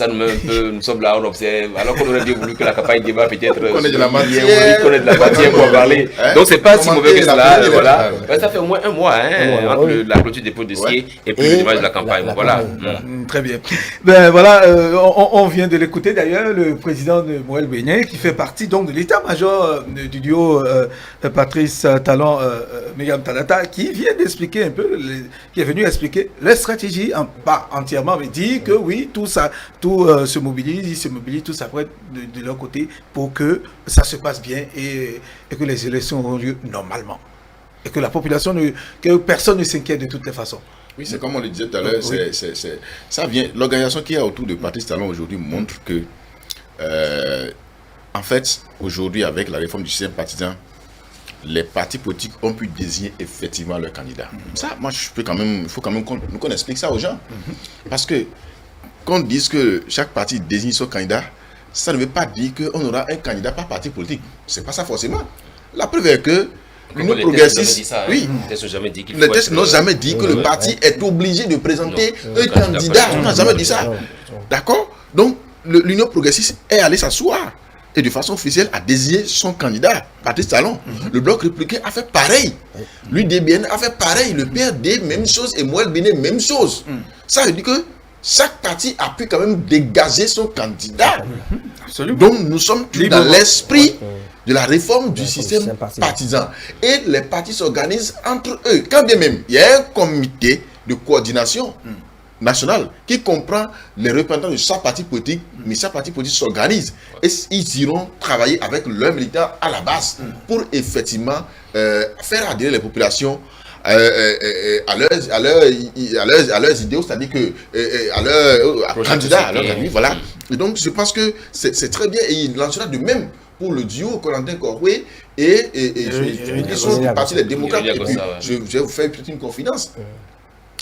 nous met un peu, nous sommes là, on observe, alors qu'on aurait bien voulu que la campagne démarre peut-être. Qu'on ait de la matière. Qu'on ait de la matière pour en parler. Donc, c'est pas si mauvais que cela, voilà. Ça fait au moins un mois, entre la clôture des dépôt de dossiers et puis le démarrage de la campagne. Voilà. Très bien. Ben voilà, on vient de l'écouter d'ailleurs, le président de Moël Bénin, qui fait partie donc de l'état-major du duo Patrice Talon, Myriam Tadata, qui vient d'expliquer un peu, qui est venu expliquer la stratégie, pas entièrement, mais dit que oui, tout ça, tout se mobilise, tout ça pourrait être de leur côté pour que ça se passe bien et que les élections auront lieu normalement. Et que la population, que personne ne s'inquiète de toutes les façons. Oui, c'est comme on le disait tout à l'heure, ça vient, l'organisation qu'il y a autour de Patrice Talon aujourd'hui montre que, en fait, aujourd'hui, avec la réforme du système partisan, les partis politiques ont pu désigner effectivement leurs candidats. Ça, moi, il faut quand même qu'on explique ça aux gens. Parce que, qu'on dise que chaque parti désigne son candidat, ça ne veut pas dire qu'on aura un candidat par parti politique. C'est pas ça forcément. La preuve est que l'Union progressiste, oui, les tests n'ont jamais dit que le parti est obligé de présenter un candidat. On n'a jamais dit ça. D'accord? Donc, l'Union progressiste est allée s'asseoir et de façon officielle a désigné son candidat, Patrice Talon. Le Bloc républicain a fait pareil. L'UDBN a fait pareil. Le PRD, même chose. Et Moël Bénin, même chose. Ça veut dire que chaque parti a pu quand même dégager son candidat. Absolument. Donc, nous sommes dans l'esprit de la réforme du système partisan. Et les partis s'organisent entre eux. Quand bien même, il y a un comité de coordination nationale qui comprend les représentants de chaque parti politique, mais chaque parti politique s'organise. Et ils iront travailler avec leurs militants à la base pour effectivement faire adhérer les populations à leurs idéaux, c'est-à-dire que à leurs candidats, à leurs amis, voilà. Et donc, je pense que c'est très bien. Et il lancera de même pour le duo Corentin Koroué et ils sont du parti des démocrates. Et puis, je vais vous faire une confidence.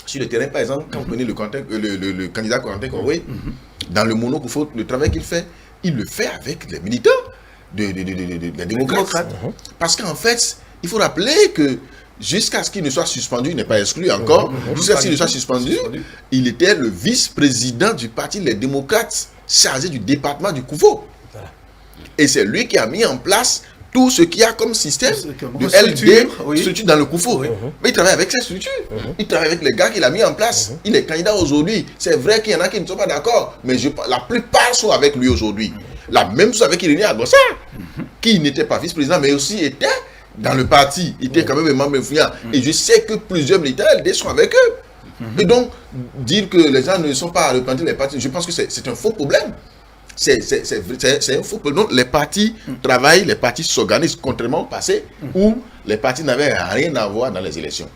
Sur le terrain, par exemple, quand vous prenez le candidat Corentin Koroué, dans le monocouffo, le travail qu'il fait, il le fait avec les militants des démocrates. Parce qu'en fait, il faut rappeler que jusqu'à ce qu'il ne soit suspendu, il n'est pas exclu encore, jusqu'à ce qu'il ne soit suspendu, il était le vice-président du parti Les Démocrates, chargé du département du Koufo. Et c'est lui qui a mis en place tout ce qu'il y a comme système de LD, structure dans le Koufo. Mais il travaille avec ces structures. Il travaille avec les gars qu'il a mis en place. Il est candidat aujourd'hui. C'est vrai qu'il y en a qui ne sont pas d'accord, mais la plupart sont avec lui aujourd'hui. La même chose avec Irénée Agossa, qui n'était pas vice-président, mais aussi était dans le parti. Il était quand même un membre influent. Et je sais que plusieurs militaires LD sont avec eux. Et donc, dire que les gens ne sont pas à représenter les partis, je pense que c'est un faux problème. C'est un faux problème. Donc, les partis travaillent, les partis s'organisent, contrairement au passé, où les partis n'avaient rien à voir dans les élections.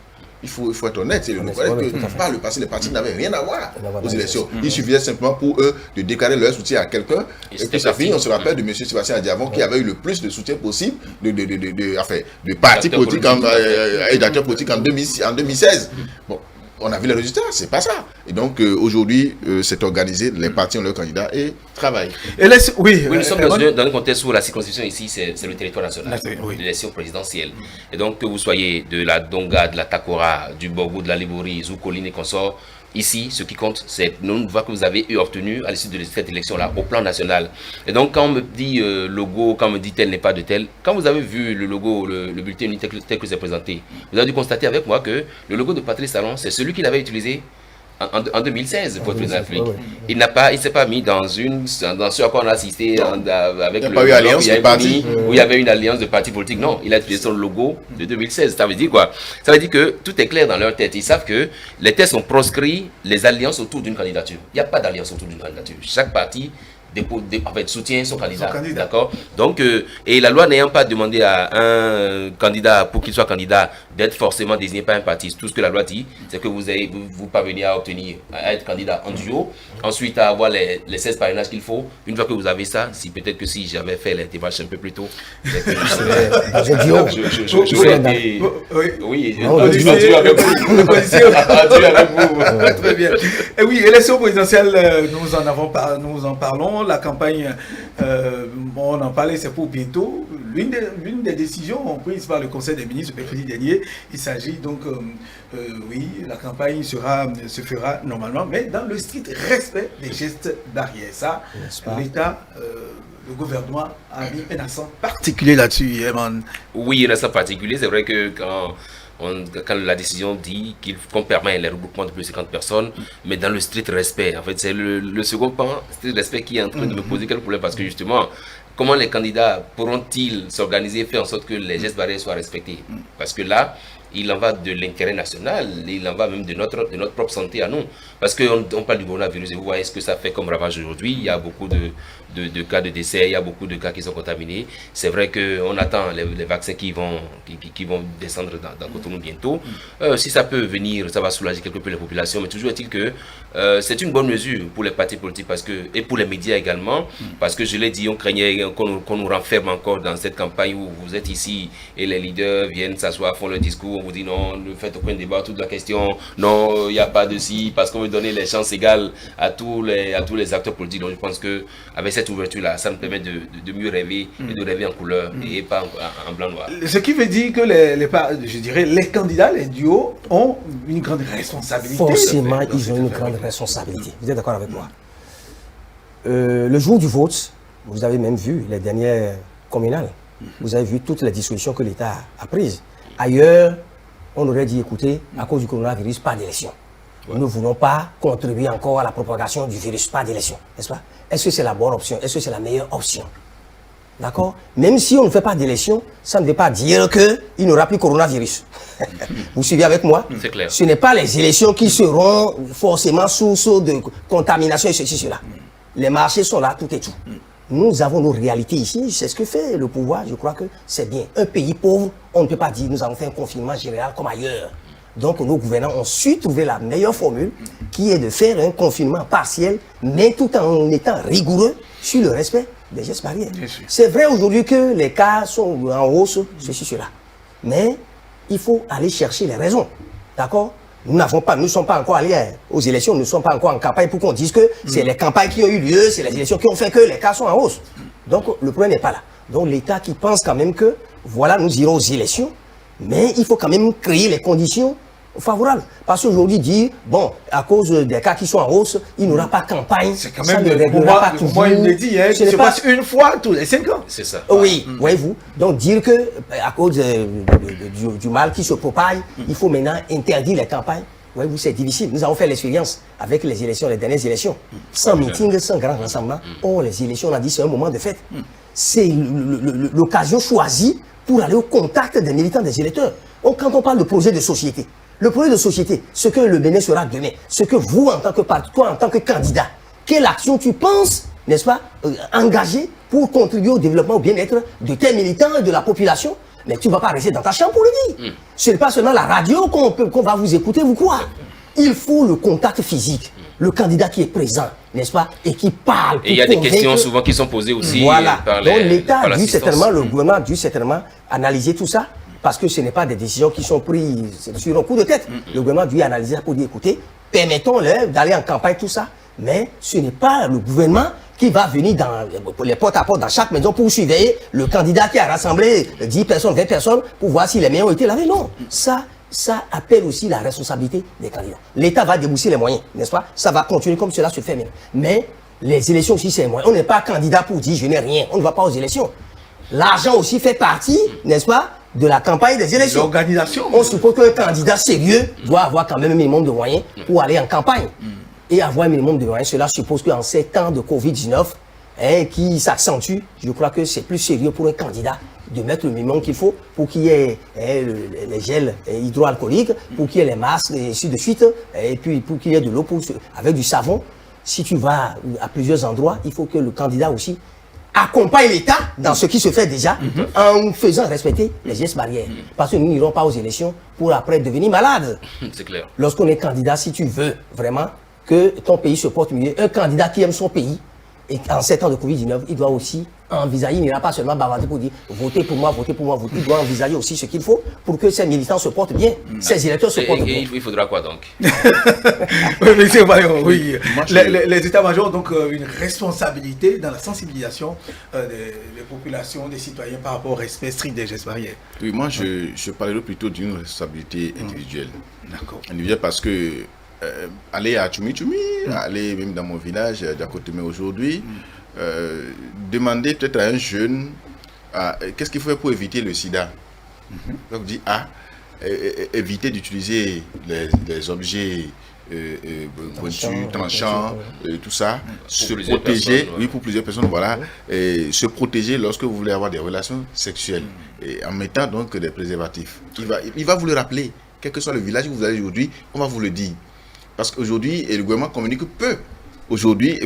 Il faut être honnête, c'est que par le passé, les partis n'avaient rien à voir aux élections. Il suffisait simplement pour eux de déclarer leur soutien à quelqu'un. Et puis ça finit, on se rappelle de M. Sébastien Adiavon qui avait eu le plus de soutien possible de partis politiques et d'acteurs politiques en 2016. Bon, on a vu les résultats, c'est pas ça. Et donc aujourd'hui, c'est organisé, les partis ont leurs candidats et travaillent. Et oui, nous sommes dans un contexte où la circonscription ici, c'est le territoire national, l'élection présidentielle. Et donc que vous soyez de la Donga, de la Takora, du Bogo, de la Libouri, Zoukoline et consorts, ici, ce qui compte, c'est le nombre de voix que vous avez obtenu à l'issue de cette élection-là, au plan national. Et donc, quand on me dit logo, quand on me dit tel n'est pas de tel, quand vous avez vu le logo, le bulletin unique tel que c'est présenté, vous avez dû constater avec moi que le logo de Patrice Talon, c'est celui qu'il avait utilisé en 2016 pour être président de la République. Il ne s'est pas mis dans ce à quoi on a assisté avec le où il y avait une alliance de partis politiques. Non, il a utilisé son logo de 2016. Ça veut dire quoi? Ça veut dire que tout est clair dans leur tête. Ils savent que les tests ont proscrit les alliances autour d'une candidature. Il n'y a pas d'alliance autour d'une candidature. Chaque parti en fait, soutient son candidat. D'accord. Donc, et la loi n'ayant pas demandé à un candidat, pour qu'il soit candidat, d'être forcément désigné par un parti. Tout ce que la loi dit, c'est que vous parvenez à obtenir, à être candidat en duo, ensuite à avoir les 16 parrainages qu'il faut. Une fois que vous avez ça, peut-être que si j'avais fait les démarches un peu plus tôt, oui, très bien. Et oui, élection présidentielle, nous en parlons. La campagne, on en parlait, c'est pour bientôt. L'une des décisions prises par le Conseil des ministres mercredi dernier, il s'agit donc, oui, la campagne se fera normalement, mais dans le strict respect des gestes barrières. Ça, l'État, le gouvernement a mis un accent particulier là-dessus, Eman. Oui, un accent particulier. C'est vrai que quand la décision dit qu'on permet les regroupements de plus de 50 personnes, mais dans le strict respect. En fait, c'est le second pan, strict respect, qui est en train de me poser quelques problèmes, parce que justement, comment les candidats pourront-ils s'organiser et faire en sorte que les gestes barrières soient respectés? Parce que là, il en va de l'intérêt national, il en va même de notre propre santé à nous. Parce qu'on parle du coronavirus et vous voyez ce que ça fait comme ravage aujourd'hui. Il y a beaucoup de cas de décès, il y a beaucoup de cas qui sont contaminés. C'est vrai qu'on attend les vaccins qui vont descendre dans Cotonou bientôt. Si ça peut venir, ça va soulager quelque peu les populations. Mais toujours est-il que c'est une bonne mesure pour les partis politiques et pour les médias également. Parce que je l'ai dit, on craignait qu'on nous renferme encore dans cette campagne où vous êtes ici et les leaders viennent s'asseoir, font le discours. On vous dit non, ne faites aucun débat, toute la question. Non, il n'y a pas de si, parce qu'on veut donner les chances égales à tous les acteurs politiques. Donc je pense qu'avec cette ouverture-là, ça nous permet de mieux rêver et de rêver en couleur et pas en blanc-noir. Ce qui veut dire que les candidats, les duos, ont une grande responsabilité. Forcément, ils ont une grande responsabilité. Vous êtes d'accord avec moi? Le jour du vote, vous avez même vu les dernières communales. Vous avez vu toutes les dispositions que l'État a prises. Ailleurs, on aurait dit, écoutez, à cause du coronavirus, pas d'élection. Nous ne voulons pas contribuer encore à la propagation du virus, pas d'élection, n'est-ce pas? Est-ce que c'est la bonne option? Est-ce que c'est la meilleure option? D'accord? Même si on ne fait pas d'élection, ça ne veut pas dire qu'il n'y aura plus coronavirus. Vous suivez avec moi? C'est clair. Ce n'est pas les élections qui seront forcément source de contamination et ceci, cela. Les marchés sont là, tout et tout. Nous avons nos réalités ici, c'est ce que fait le pouvoir, je crois que c'est bien. Un pays pauvre, on ne peut pas dire nous avons fait un confinement général comme ailleurs. Donc nos gouvernants ont su trouver la meilleure formule qui est de faire un confinement partiel, mais tout en étant rigoureux sur le respect des gestes barrières. C'est vrai aujourd'hui que les cas sont en hausse, ceci, cela. Mais il faut aller chercher les raisons. D'accord? Nous ne sommes pas encore allés aux élections, nous ne sommes pas encore en campagne pour qu'on dise que c'est les campagnes qui ont eu lieu, c'est les élections qui ont fait que les cas sont en hausse. Donc le problème n'est pas là. Donc l'État qui pense quand même que, voilà, nous irons aux élections, mais il faut quand même créer les conditions favorables. Parce qu'aujourd'hui, dire, bon, à cause des cas qui sont en hausse, il n'y aura pas de campagne. C'est quand même, pour moi, il me dit, hein, ça se passe une fois tous les 5 ans. C'est ça. Oui, voyez-vous. Donc dire que, à cause du mal qui se propage, il faut maintenant interdire les campagnes. Voyez-vous, c'est difficile. Nous avons fait l'expérience avec les élections, les dernières élections. Sans meeting, sans grand rassemblement. Or, les élections, on a dit, c'est un moment de fête. C'est l'occasion choisie pour aller au contact des militants, des électeurs. Donc, quand on parle de projet de société, le projet de société, ce que le Bénin sera demain, ce que vous, en tant que parti, toi, en tant que candidat, quelle action tu penses, n'est-ce pas, engager pour contribuer au développement, au bien-être de tes militants et de la population? Mais tu ne vas pas rester dans ta chambre pour le dire. Ce n'est pas seulement la radio qu'on va vous écouter, vous croire. Il faut le contact physique, le candidat qui est présent, n'est-ce pas, et qui parle. Et il y a des questions souvent qui sont posées aussi. Voilà. Par Donc l'État a dû certainement, le Mm. gouvernement a dû certainement analyser tout ça, parce que ce n'est pas des décisions qui sont prises sur un coup de tête. Le gouvernement a dû analyser ça pour dire, écoutez, permettons-leur d'aller en campagne, tout ça, mais ce n'est pas le gouvernement qui va venir dans les porte-à-porte dans chaque maison pour surveiller le candidat qui a rassemblé 10 personnes, 20 personnes, pour voir si les meilleurs ont été lavés. Non, ça appelle aussi la responsabilité des candidats. L'État va débourser les moyens, n'est-ce pas? Ça va continuer comme cela se fait même. Mais les élections aussi, c'est moyen. On n'est pas candidat pour dire je n'ai rien. On ne va pas aux élections. L'argent aussi fait partie, n'est-ce pas, de la campagne des élections. L'organisation. On suppose qu'un candidat sérieux doit avoir quand même un minimum de moyens pour aller en campagne. Et avoir un minimum de moyens, cela suppose qu'en ces temps de Covid-19, qui s'accentue, je crois que c'est plus sérieux pour un candidat de mettre le minimum qu'il faut pour qu'il y ait les gels hydroalcooliques, pour qu'il y ait les masques et ainsi de suite, et puis pour qu'il y ait de l'eau avec du savon. si tu vas à plusieurs endroits, il faut que le candidat aussi accompagne l'État dans ce qui se fait déjà en faisant respecter les gestes barrières. Parce que nous n'irons pas aux élections pour après devenir malades. C'est clair. Lorsqu'on est candidat, si tu veux vraiment que ton pays se porte mieux, un candidat qui aime son pays, et en 7 ans de Covid-19, il doit aussi envisager, il n'ira pas seulement bavarder pour dire votez pour moi, votez pour moi, votez. Il doit envisager aussi ce qu'il faut pour que ces militants se portent bien, ces électeurs se portent bien. Il faudra quoi donc? Oui, monsieur Bayon, oui. Moi, Les états-majors ont donc une responsabilité dans la sensibilisation des populations, des citoyens par rapport au respect strict des gestes barrières. Oui, moi, je parlerai plutôt d'une responsabilité individuelle. D'accord. Individuelle parce que aller à Tchoumi, aller même dans mon village d'à côté, mais aujourd'hui, demander peut-être à un jeune qu'est-ce qu'il faut faire pour éviter le sida. Donc, dit éviter d'utiliser les objets pointus, tranchants, tout ça, se protéger, oui, pour plusieurs personnes, voilà, et se protéger lorsque vous voulez avoir des relations sexuelles, et en mettant donc des préservatifs. Il va vous le rappeler, quel que soit le village où vous allez aujourd'hui, on va vous le dire. Parce qu'aujourd'hui, le gouvernement communique peu. Aujourd'hui,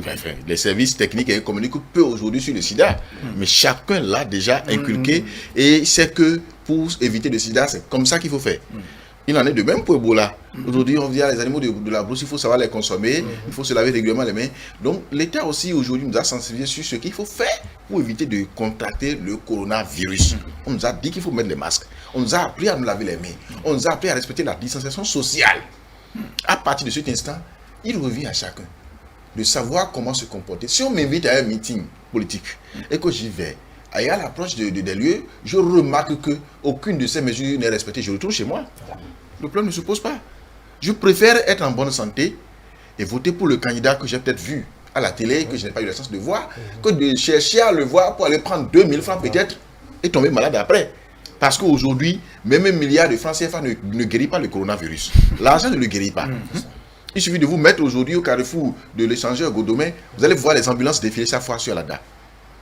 les services techniques communiquent peu aujourd'hui sur le sida. Mais chacun l'a déjà inculqué et sait que pour éviter le sida, c'est comme ça qu'il faut faire. Il en est de même pour Ebola. Aujourd'hui, on dit à les animaux de la brousse, il faut savoir les consommer, il faut se laver régulièrement les mains. Donc, l'État aussi aujourd'hui nous a sensibilisé sur ce qu'il faut faire pour éviter de contracter le coronavirus. On nous a dit qu'il faut mettre les masques. On nous a appris à nous laver les mains. On nous a appris à respecter la distanciation sociale. À partir de cet instant, il revient à chacun de savoir comment se comporter. Si on m'invite à un meeting politique et que j'y vais, et à l'approche des lieux, je remarque qu'aucune de ces mesures n'est respectée. Je retourne chez moi. Le problème ne se pose pas. Je préfère être en bonne santé et voter pour le candidat que j'ai peut-être vu à la télé, que je n'ai pas eu la chance de voir, que de chercher à le voir pour aller prendre 2000 francs peut-être et tomber malade après. Parce qu'aujourd'hui, même 1 milliard de francs CFA ne guérit pas le coronavirus. L'argent ne le guérit pas. Il suffit de vous mettre aujourd'hui au carrefour de l'échangeur Godomé, vous allez voir les ambulances défiler chaque fois sur la DA.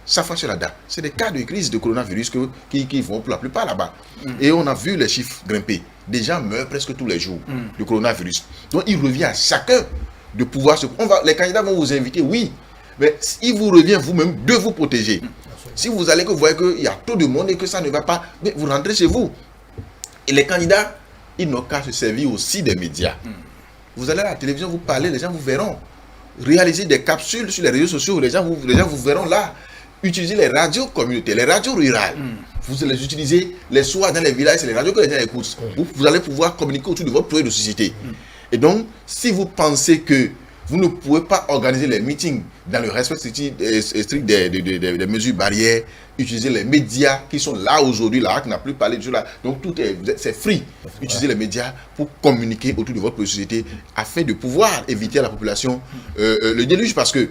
Chaque fois sur la DA. C'est des cas de crise de coronavirus qui vont pour la plupart là-bas. Et on a vu les chiffres grimper. Des gens meurent presque tous les jours du coronavirus. Donc il revient à chacun de pouvoir se... les candidats vont vous inviter, oui. Mais il vous revient vous-même de vous protéger. Si vous allez que vous voyez qu'il y a trop de monde et que ça ne va pas, mais vous rentrez chez vous. Et les candidats, ils n'ont qu'à se servir aussi des médias. Vous allez à la télévision, vous parlez, les gens vous verront. Réaliser des capsules sur les réseaux sociaux, les gens vous verront là. Utilisez les radios communautaires, les radios rurales. Vous allez les utiliser les soirs dans les villages, c'est les radios que les gens écoutent. Vous allez pouvoir communiquer autour de votre projet de société. Et donc, si vous pensez que vous ne pouvez pas organiser les meetings dans le respect strict des mesures barrières, utiliser les médias qui sont là aujourd'hui, là, qui n'a plus parlé de cela. Donc c'est free. Utilisez les médias pour communiquer autour de votre société afin de pouvoir éviter à la population le déluge, parce que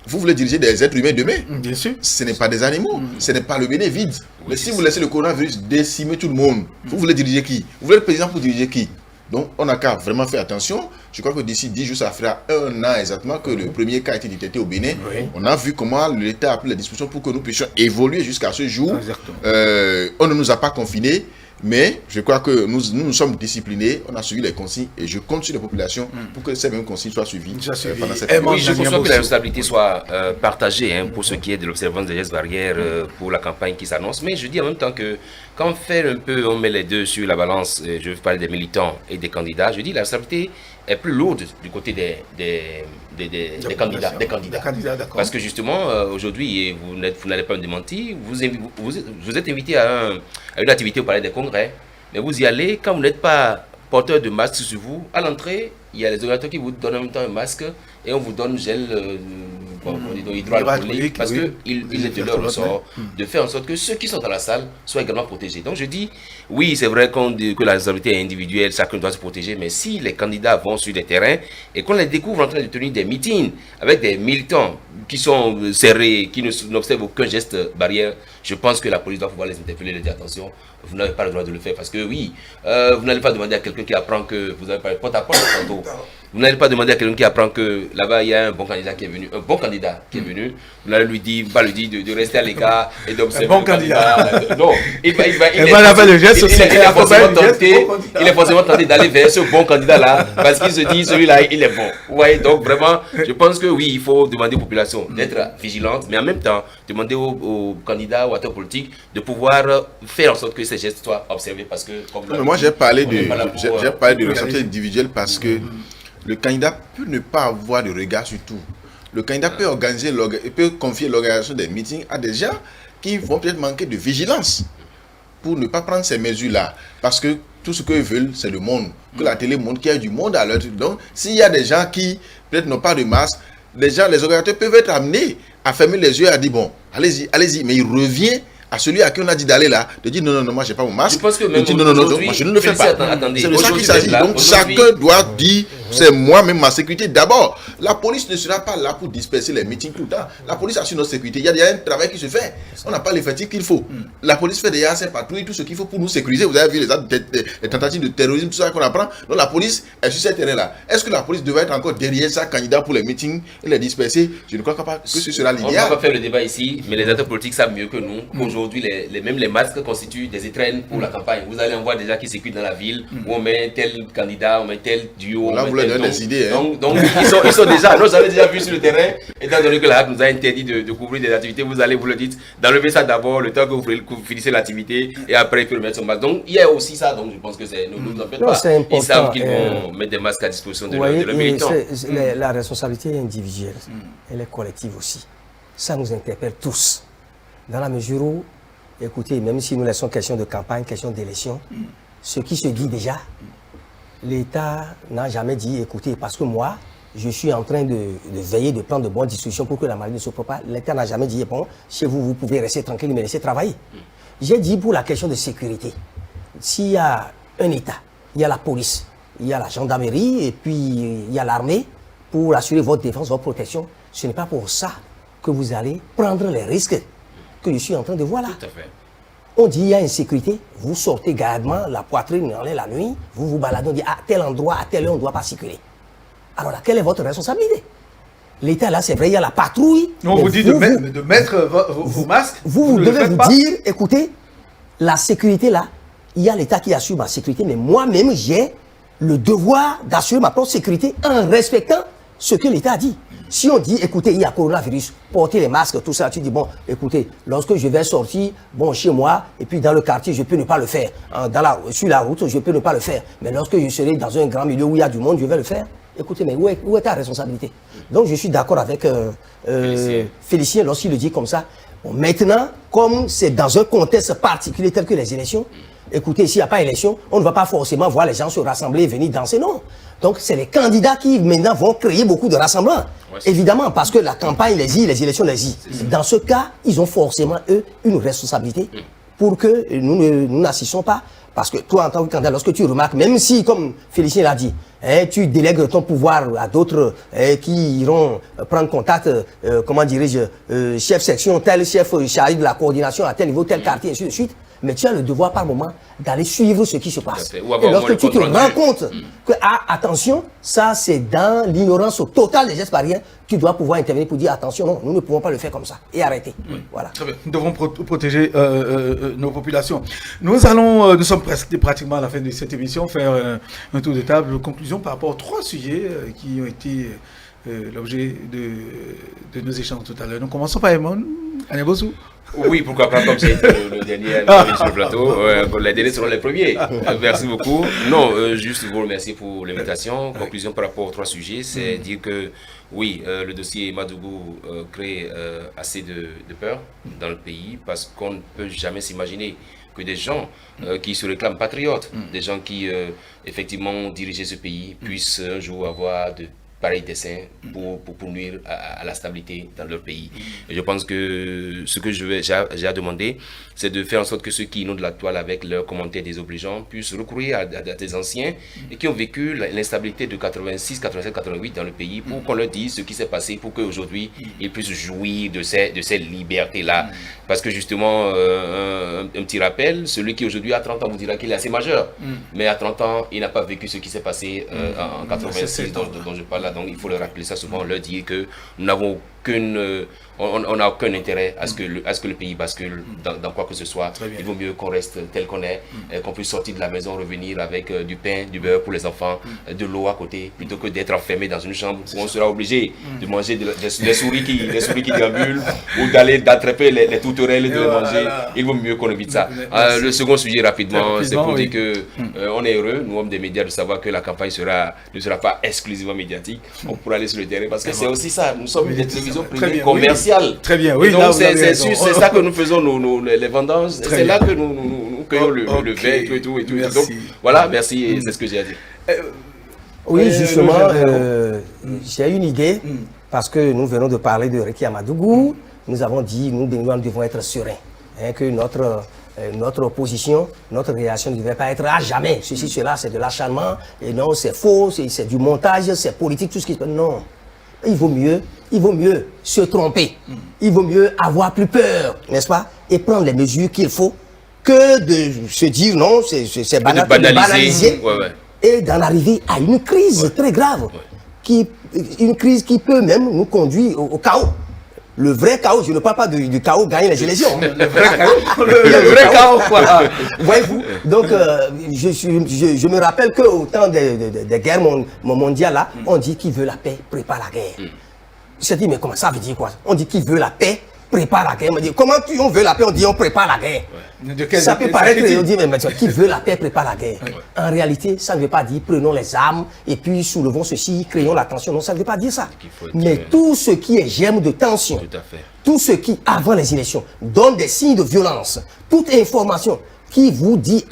vous voulez diriger des êtres humains demain. Bien sûr. Ce n'est pas des animaux, ce n'est pas le béné vide. Mais si vous laissez le coronavirus décimer tout le monde, vous voulez diriger qui? Vous voulez le président pour diriger qui? Donc, on n'a qu'à vraiment faire attention. Je crois que d'ici 10 jours, ça fera 1 an exactement que le premier cas a été détecté au Bénin. Oui. On a vu comment l'État a pris les dispositions pour que nous puissions évoluer jusqu'à ce jour. On ne nous a pas confinés, mais je crois que nous sommes disciplinés. On a suivi les consignes et je compte sur les populations pour que ces mêmes consignes soient suivies pendant cette période. Oui, je conçois que la responsabilité soit partagée pour ce qui est de l'observance des gestes barrières pour la campagne qui s'annonce. Mais je dis en même temps que quand on met les deux sur la balance, je veux parler des militants et des candidats, je dis la responsabilité est plus lourde du côté des candidats. Parce que justement, aujourd'hui, vous n'allez pas me démentir, vous êtes invité à une activité au Palais des Congrès, mais vous y allez, quand vous n'êtes pas porteur de masque sur vous, à l'entrée, il y a les organisateurs qui vous donnent en même temps un masque et on vous donne gel hydroalcoolique parce qu'il est de leur ressort de faire en sorte que ceux qui sont dans la salle soient également protégés. Donc je dis, oui, c'est vrai que la responsabilité est individuelle, chacun doit se protéger, mais si les candidats vont sur des terrains et qu'on les découvre en train de tenir des meetings avec des militants qui sont serrés, qui n'observent aucun geste barrière, je pense que la police doit pouvoir les interpeller, les dire attention, vous n'avez pas le droit de le faire parce que oui, vous n'allez pas demander à quelqu'un qui apprend que vous avez parlé porte à porte tantôt. Vous n'allez pas demander à quelqu'un qui apprend que là-bas il y a un bon candidat qui est venu, vous n'allez lui dire, de rester à l'écart et d'observer. Un bon candidat. Non, il est forcément tenté d'aller vers ce bon candidat-là parce qu'il se dit celui-là il est bon. Vous voyez, donc vraiment, je pense que oui, il faut demander aux populations d'être vigilantes, mais en même temps, demander aux candidats, aux acteurs politiques de pouvoir faire en sorte que ces gestes soient observés parce que, comme moi j'ai parlé de responsabilité individuelle parce que le candidat peut ne pas avoir de regard sur tout. Le candidat peut confier l'organisation des meetings à des gens qui vont peut-être manquer de vigilance pour ne pas prendre ces mesures-là. Parce que tout ce qu'ils veulent, c'est le monde. Que la télé montre qu'il y a du monde à leur truc. Donc, s'il y a des gens qui peut-être n'ont pas de masque, les organisateurs peuvent être amenés à fermer les yeux et à dire bon, allez-y. Mais il revient à celui à qui on a dit d'aller là, de dire non, moi j'ai pas mon masque. Je pense que même non, moi je ne le fais pas. C'est de ça qu'il s'agit. Donc chacun doit dire, c'est moi-même ma sécurité. D'abord, la police ne sera pas là pour disperser les meetings tout le temps. La police assure notre sécurité. Il y a déjà un travail qui se fait. On n'a pas l'effectif qu'il faut. La police fait déjà ses patrouilles, tout ce qu'il faut pour nous sécuriser. Vous avez vu les tentatives de terrorisme, tout ça qu'on apprend. Donc la police est sur ce terrain-là. Est-ce que la police devrait être encore derrière sa candidat pour les meetings et les disperser? Je ne crois pas que ce sera l'idéal. On ne va pas faire le débat ici, mais les acteurs politiques savent mieux que nous. Aujourd'hui, même les masques constituent des étrennes pour la campagne. Vous allez en voir déjà qui circulent dans la ville, où on met tel candidat, on met tel duo. Là, vous leur donnez des idées. Donc ils sont déjà, nous j'avais déjà vu sur le terrain, étant donné que la HAC nous a interdit de couvrir des activités, vous allez, vous le dites, d'enlever ça d'abord, le temps que vous finissez l'activité, et après il faut remettre son masque. Donc il y a aussi ça, donc je pense que ne nous en faites pas. Ils savent qu'ils vont mettre des masques à disposition de leurs militants. La responsabilité individuelle, elle est collective aussi. Ça nous interpelle tous. Dans la mesure où, écoutez, même si nous laissons question de campagne, question d'élection, ce qui se dit déjà, l'État n'a jamais dit, écoutez, parce que moi, je suis en train de veiller, de prendre de bonnes discussions pour que la maladie ne se propage. L'État n'a jamais dit, bon, chez vous, vous pouvez rester tranquille, mais laisser travailler. J'ai dit pour la question de sécurité, s'il y a un État, il y a la police, il y a la gendarmerie, et puis il y a l'armée, pour assurer votre défense, votre protection, ce n'est pas pour ça que vous allez prendre les risques que je suis en train de voir là. Tout à fait. On dit il y a insécurité, vous sortez gardement, la poitrine en l'air la nuit, vous vous baladez, on dit à tel endroit, à telle heure, on ne doit pas circuler. Alors là, quelle est votre responsabilité? L'État là, c'est vrai, il y a la patrouille. On vous dit de mettre vos masques. Vous devez vous dire, écoutez, la sécurité là, il y a l'État qui assure ma sécurité, mais moi-même, j'ai le devoir d'assurer ma propre sécurité en respectant ce que l'État a dit. Si on dit, écoutez, il y a coronavirus, portez les masques, tout ça, tu dis, bon, écoutez, lorsque je vais sortir, bon, chez moi, et puis dans le quartier, je peux ne pas le faire. Sur la route, je peux ne pas le faire. Mais lorsque je serai dans un grand milieu où il y a du monde, je vais le faire. Écoutez, mais où est ta responsabilité? Donc, je suis d'accord avec Félicien lorsqu'il le dit comme ça. Bon, maintenant, comme c'est dans un contexte particulier tel que les élections, écoutez, s'il n'y a pas élection, on ne va pas forcément voir les gens se rassembler et venir danser, non. Donc, c'est les candidats qui, maintenant, vont créer beaucoup de rassemblements. Ouais, évidemment, parce que la campagne les y, les élections les y. Dans ce cas, ils ont forcément, eux, une responsabilité pour que nous n'assistons pas. Parce que toi, en tant que candidat, lorsque tu remarques, même si, comme Félicien l'a dit, tu délègues ton pouvoir à d'autres qui iront prendre contact, comment dirais-je, chef section, tel chef chargé de la coordination à tel niveau, tel quartier, et ainsi de suite. Mais tu as le devoir par moment d'aller suivre ce qui se passe. Et lorsque tu te rends compte que, attention, ça c'est dans l'ignorance totale des gestes barrières, tu dois pouvoir intervenir pour dire attention, non, nous ne pouvons pas le faire comme ça. Et arrêter. Voilà. Très bien. Nous devons protéger nos populations. Nous sommes pratiquement à la fin de cette émission, faire un tour de table de conclusion par rapport aux 3 sujets qui ont été l'objet de nos échanges tout à l'heure. Nous commençons par Emmanuel Aniabosou. Oui, pourquoi pas, comme c'est le dernier sur le plateau, les derniers seront les premiers. Merci beaucoup. Non, juste vous remercier pour l'invitation. Conclusion par rapport aux 3 sujets, c'est dire que oui, le dossier Madougou crée assez de peur dans le pays parce qu'on ne peut jamais s'imaginer que des gens qui se réclament patriotes, des gens qui effectivement ont dirigé ce pays, puissent un jour avoir pareil dessein pour nuire à la stabilité dans leur pays. Et je pense que ce que j'ai à demander, c'est de faire en sorte que ceux qui inondent la toile avec leurs commentaires désobligeants puissent recourir à des anciens et qui ont vécu l'instabilité de 86, 87, 88 dans le pays pour qu'on leur dise ce qui s'est passé pour qu'aujourd'hui ils puissent jouir de ces libertés-là. Parce que justement, un petit rappel, celui qui aujourd'hui a 30 ans vous dira qu'il est assez majeur, mais à 30 ans, il n'a pas vécu ce qui s'est passé en 86 dont je parle là. Donc il faut leur rappeler ça souvent, leur dire que nous n'avons on n'a aucun intérêt à ce que le pays bascule dans quoi que ce soit. Il vaut mieux qu'on reste tel qu'on est, qu'on puisse sortir de la maison, revenir avec du pain, du beurre pour les enfants, de l'eau à côté, plutôt que d'être enfermé dans une chambre où on sera obligé de manger les souris qui déambulent ou d'attraper les tourterelles et de les manger. Il vaut mieux qu'on évite ça. Le second sujet rapidement, c'est pour dire que on est heureux, nous hommes des médias, de savoir que la campagne ne sera pas exclusivement médiatique. On pourra aller sur le terrain parce que c'est aussi ça. Nous sommes des télévisions privées commerciales. Très bien, oui. C'est ça que nous faisons les vendanges. C'est là que nous cueillons le verre et tout. Donc voilà, merci, et c'est ce que j'ai à dire. Oui, justement, j'ai une idée, parce que nous venons de parler de Ricky Amadougou. Nous avons dit, nous devons être sereins, que notre opposition, notre réaction ne devait pas être à jamais. Ceci, cela, c'est de l'acharnement, et non, c'est faux, c'est du montage, c'est politique, tout ce qui se passe. Non. Il vaut mieux se tromper. Il vaut mieux avoir plus peur, n'est-ce pas? Et prendre les mesures qu'il faut que de se dire non, c'est banal, de banaliser et d'en arriver à une crise très grave. Une crise qui peut même nous conduire au chaos. Le vrai chaos, je ne parle pas du chaos gagner les élections. Le vrai chaos, quoi. Voyez-vous? Donc, je me rappelle qu'au temps des guerres mondiales, là, on dit qui veut la paix, prépare la guerre. Je me dis, mais comment ça veut dire quoi? On dit qui veut la paix, prépare la guerre. On me dit, comment on veut la paix? On dit, on prépare la guerre. Ça peut paraître, on dit, mais qui veut la paix, prépare la guerre. En réalité, ça ne veut pas dire prenons les armes et puis soulevons ceci, créons la tension. Non, ça ne veut pas dire ça. Mais tout ce qui est germe de tension, tout ce qui, avant les élections, donne des signes de violence, toute information qui vous dit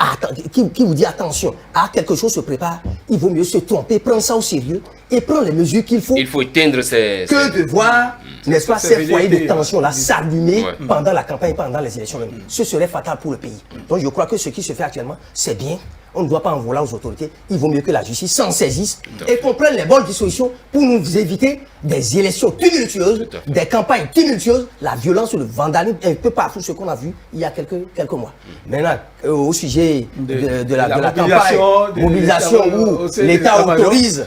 attention, quelque chose se prépare, il vaut mieux se tromper, prendre ça au sérieux et prendre les mesures qu'il faut. Il faut éteindre de voir, n'est-ce pas, ces foyers de tension-là s'allumer pendant la campagne, pendant les élections. Ce serait fatal pour le pays. Donc je crois que ce qui se fait actuellement, c'est bien. On ne doit pas en vouloir aux autorités. Il vaut mieux que la justice s'en saisisse et qu'on prenne les bonnes dispositions pour nous éviter des élections tumultueuses, des campagnes tumultueuses, la violence, le vandalisme, un peu partout ce qu'on a vu il y a quelques mois. Maintenant, au sujet de la campagne, mobilisation où l'État autorise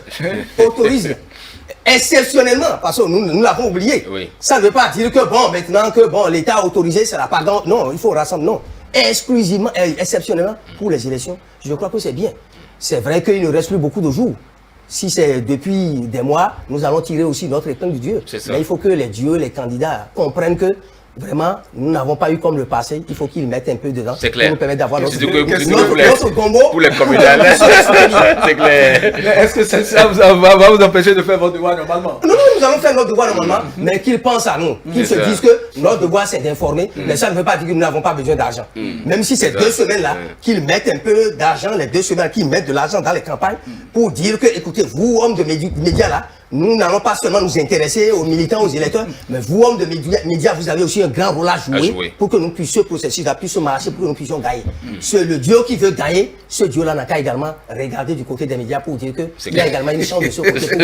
exceptionnellement, parce que nous l'avons oublié. Ça ne veut pas dire que maintenant que l'État a autorisé, c'est la pardon. Non, il faut rassembler. Non. Exclusivement, exceptionnellement pour les élections, je crois que c'est bien. C'est vrai qu'il ne reste plus beaucoup de jours. Si c'est depuis des mois, nous allons tirer aussi notre épingle du Dieu. Mais il faut que les dieux, les candidats comprennent que vraiment, nous n'avons pas eu comme le passé. Il faut qu'ils mettent un peu dedans pour nous permettre d'avoir notre combo. Pour les communales. C'est clair. Est-ce que ça va vous empêcher de faire votre devoir normalement? Non, nous allons faire notre devoir normalement, mais qu'ils pensent à nous. Qu'ils se disent que notre devoir c'est d'informer, mais ça ne veut pas dire que nous n'avons pas besoin d'argent. Même si ces 2 semaines-là, qu'ils mettent un peu d'argent, les 2 semaines, qu'ils mettent de l'argent dans les campagnes, pour dire que, écoutez, vous, hommes de médias là, nous n'allons pas seulement nous intéresser aux militants, aux électeurs, mais vous, hommes de médias, vous avez aussi un grand rôle à jouer pour que nous puissions, ce processus-là puisse marcher, pour que nous puissions gagner. Le Dieu qui veut gagner, ce Dieu-là n'a qu'à également regarder du côté des médias pour dire qu'il y a également une chance de ce côté pour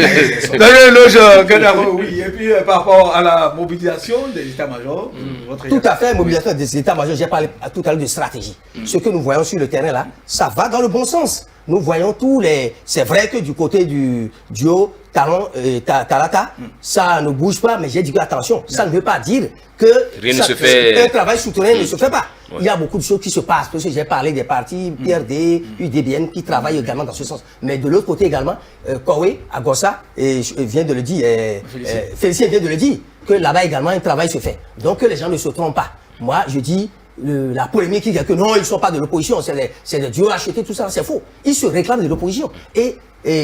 gagner. Oui, et puis par rapport à la mobilisation des états-majors, tout à fait, mobilisation des états-majors, j'ai parlé tout à l'heure de stratégie. Ce que nous voyons sur le terrain là, ça va dans le bon sens. Nous voyons tous les... C'est vrai que du côté du duo Talata, ça ne bouge pas, mais j'ai dit que attention, ça ne veut pas dire que rien ne se fait. Un travail souterrain ne se fait pas. Il y a beaucoup de choses qui se passent, parce que j'ai parlé des partis PRD, UDBN qui travaillent également dans ce sens. Mais de l'autre côté également, Kowe, Agossa, vient de le dire, Félicien vient de le dire, que là-bas également un travail se fait. Donc que les gens ne se trompent pas. Moi, je dis... la polémique qui dit que non, ils ne sont pas de l'opposition, c'est des dieux achetés, tout ça, c'est faux. Ils se réclament de l'opposition. Et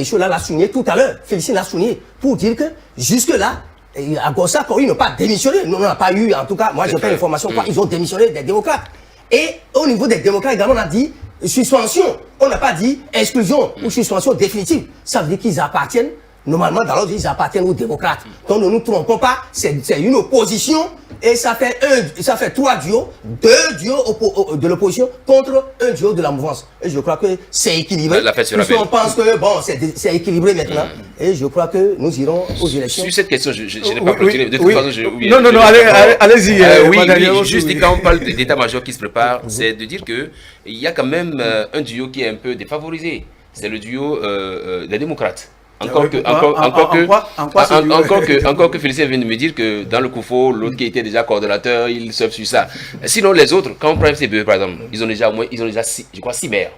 Chola l'a souligné tout à l'heure, Félicien l'a souligné, pour dire que jusque-là, à Gossa, quand ils n'ont pas démissionné, nous n'avons pas eu, en tout cas, moi j'ai pas l'information, ils ont démissionné des démocrates. Et au niveau des démocrates également, on a dit suspension, on n'a pas dit exclusion ou suspension définitive. Ça veut dire qu'ils appartiennent Normalement, dans l'ordre, ils appartiennent aux démocrates. Donc ne nous trompons pas, c'est une opposition et ça fait 3 duos, 2 duos de l'opposition contre un duo de la mouvance. Et je crois que c'est équilibré. On pense que bon, c'est équilibré maintenant. Et je crois que nous irons aux élections. Sur cette question, je n'ai pas clôturé. De toute façon, non, allez-y. Oui, juste quand on parle d'état-major qui se prépare, c'est de dire qu'il y a quand même un duo qui est un peu défavorisé. C'est le duo des démocrates. Encore que Félicien vient de me dire que dans le COUFO, l'autre qui était déjà coordonnateur, il surfe sur ça. Sinon, les autres, quand on prend FCBE par exemple, ils ont déjà 6 maires.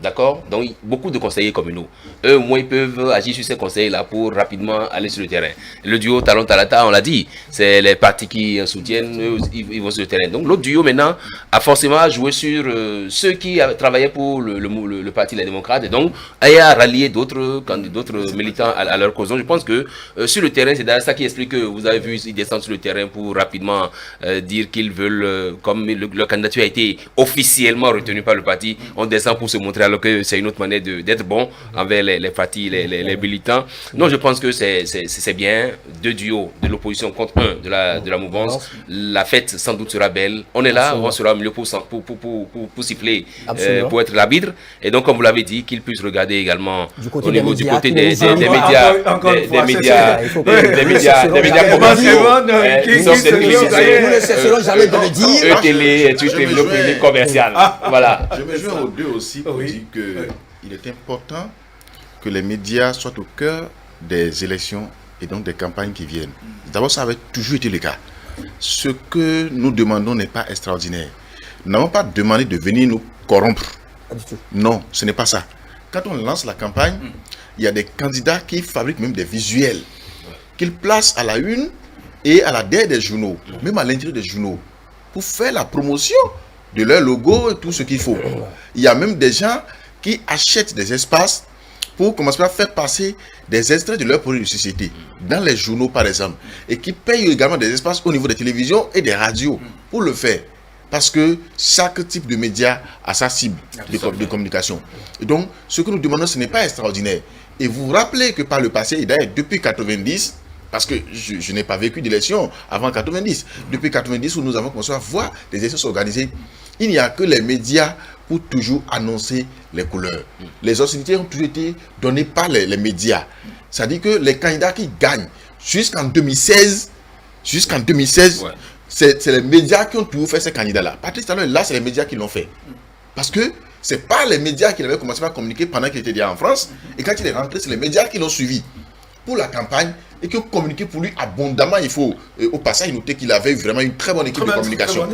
D'accord? Donc, beaucoup de conseillers communaux. Eux, au moins, ils peuvent agir sur ces conseils-là pour rapidement aller sur le terrain. Le duo Talon-Talata, on l'a dit, c'est les partis qui soutiennent, eux, ils vont sur le terrain. Donc, l'autre duo, maintenant, a forcément joué sur ceux qui travaillaient pour le parti Les Démocrates et donc, a rallié d'autres militants à leur cause. Donc, je pense que sur le terrain, c'est d'ailleurs ça qui explique que vous avez vu, ils descendent sur le terrain pour rapidement dire qu'ils veulent, comme leur candidature a été officiellement retenue par le parti, on descend pour se montrer alors que c'est une autre manière d'être bon envers les partis, les militants. Non, je pense que c'est bien. 2 duos de l'opposition contre 1 de la mouvance. La fête sans doute sera belle. On est là, absolument. On sera mieux pour siffler, pour être l'arbitre. Et donc, comme vous l'avez dit, qu'ils puissent regarder également du côté des médias Nous ne cesserons jamais de le dire. Télé, télé commercial. Voilà. Je me joins aux deux aussi pour dire qu'il est important que les médias soient au cœur des élections et donc des campagnes qui viennent. D'abord, ça avait toujours été le cas. Ce que nous demandons n'est pas extraordinaire. Nous n'avons pas demandé de venir nous corrompre. Non, ce n'est pas ça. Quand on lance la campagne, il y a des candidats qui fabriquent même des visuels qu'ils placent à la une et à la derrière des journaux, même à l'intérieur des journaux, pour faire la promotion de leur logo et tout ce qu'il faut. Il y a même des gens qui achètent des espaces pour commencer à faire passer des extraits de leurs produits de société dans les journaux par exemple, et qui payent également des espaces au niveau des télévisions et des radios pour le faire. Parce que chaque type de média a sa cible de communication. Et donc, ce que nous demandons, ce n'est pas extraordinaire. Et vous vous rappelez que par le passé, et d'ailleurs depuis 90, parce que je n'ai pas vécu d'élection avant 90, depuis 90 où nous avons commencé à voir des élections s'organiser, il n'y a que les médias pour toujours annoncer les couleurs. Les opportunités ont toujours été données par les médias. C'est-à-dire que les candidats qui gagnent jusqu'en 2016, ouais. C'est les médias qui ont toujours fait ces candidats-là. Patrice Talon, là, c'est les médias qui l'ont fait. Parce que ce n'est pas les médias qui avaient commencé à communiquer pendant qu'il était déjà en France. Et quand il est rentré, c'est les médias qui l'ont suivi pour la campagne et qui ont communiqué pour lui abondamment. Il faut, au passage, noter qu'il avait vraiment une très bonne équipe de communication.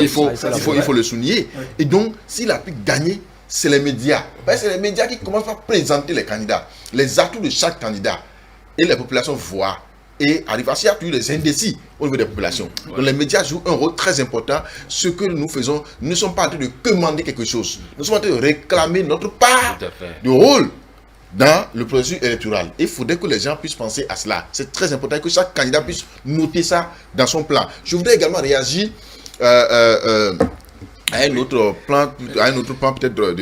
Il faut le souligner. Oui. Et donc, s'il a pu gagner, c'est les médias. C'est les médias qui commencent à présenter les candidats, les atouts de chaque candidat. Et les populations voient. Et arrive à toujours des indécis au niveau des populations. Donc les médias jouent un rôle très important. Ce que nous faisons, nous ne sommes pas en train de commander quelque chose. Nous sommes en train de réclamer notre part de rôle dans le processus électoral. Il faudrait que les gens puissent penser à cela. C'est très important que chaque candidat puisse noter ça dans son plan. Je voudrais également réagir à un autre plan peut-être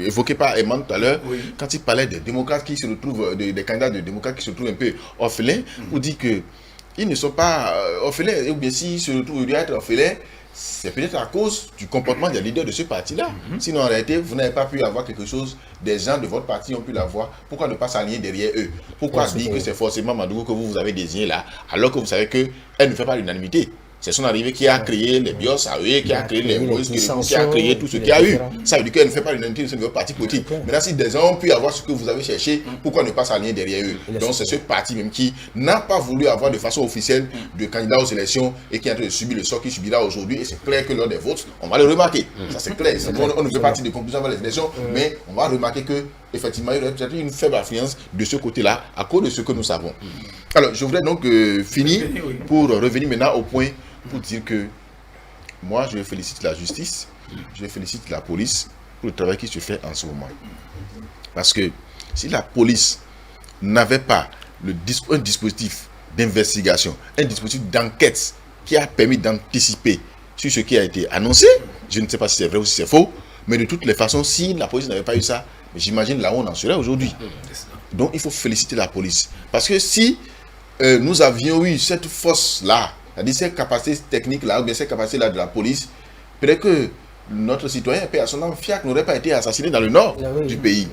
évoqué par Eman tout à l'heure, quand il parlait des démocrates qui se retrouvent, des candidats de démocrates qui se retrouvent un peu orphelins, ou dit que ils ne sont pas orphelins, ou bien s'ils se retrouvent à être orphelins, c'est peut-être à cause du comportement des leaders de ce parti-là. Sinon, en réalité, vous n'avez pas pu avoir quelque chose, des gens de votre parti ont pu l'avoir. Pourquoi ne pas s'aligner derrière eux? Pourquoi dire que c'est forcément Madougou que vous avez désigné là, alors que vous savez qu'elle ne fait pas l'unanimité? C'est son arrivée qui a créé les BIOS, qui a créé les Moïse, qui a créé tout ce qu'il y a eu. Ça veut dire qu'elle ne fait pas l'unanimité de votre parti politique. Maintenant, si des gens ont pu avoir ce que vous avez cherché, pourquoi ne pas s'aligner derrière eux? Donc, c'est ce parti même qui n'a pas voulu avoir de façon officielle de candidat aux élections et qui est en train de subir le sort qu'il subira aujourd'hui. Et c'est clair que lors des votes, on va le remarquer. Ça, c'est clair. On ne fait pas de conclusion avant les élections, mais on va remarquer que effectivement, il y aurait peut-être une faible affluence de ce côté-là à cause de ce que nous savons. Alors, je voudrais donc finir pour revenir maintenant au point pour dire que moi, je félicite la justice, je félicite la police pour le travail qui se fait en ce moment. Parce que si la police n'avait pas un dispositif d'investigation, un dispositif d'enquête qui a permis d'anticiper sur ce qui a été annoncé, je ne sais pas si c'est vrai ou si c'est faux, mais de toutes les façons, si la police n'avait pas eu ça, j'imagine là où on en serait aujourd'hui. Donc il faut féliciter la police. Parce que si nous avions eu cette force-là, c'est-à-dire cette capacité technique-là, ou bien cette capacité-là de la police, peut-être que notre citoyen, paix à son âme, Fiac n'aurait pas été assassiné dans le nord du pays.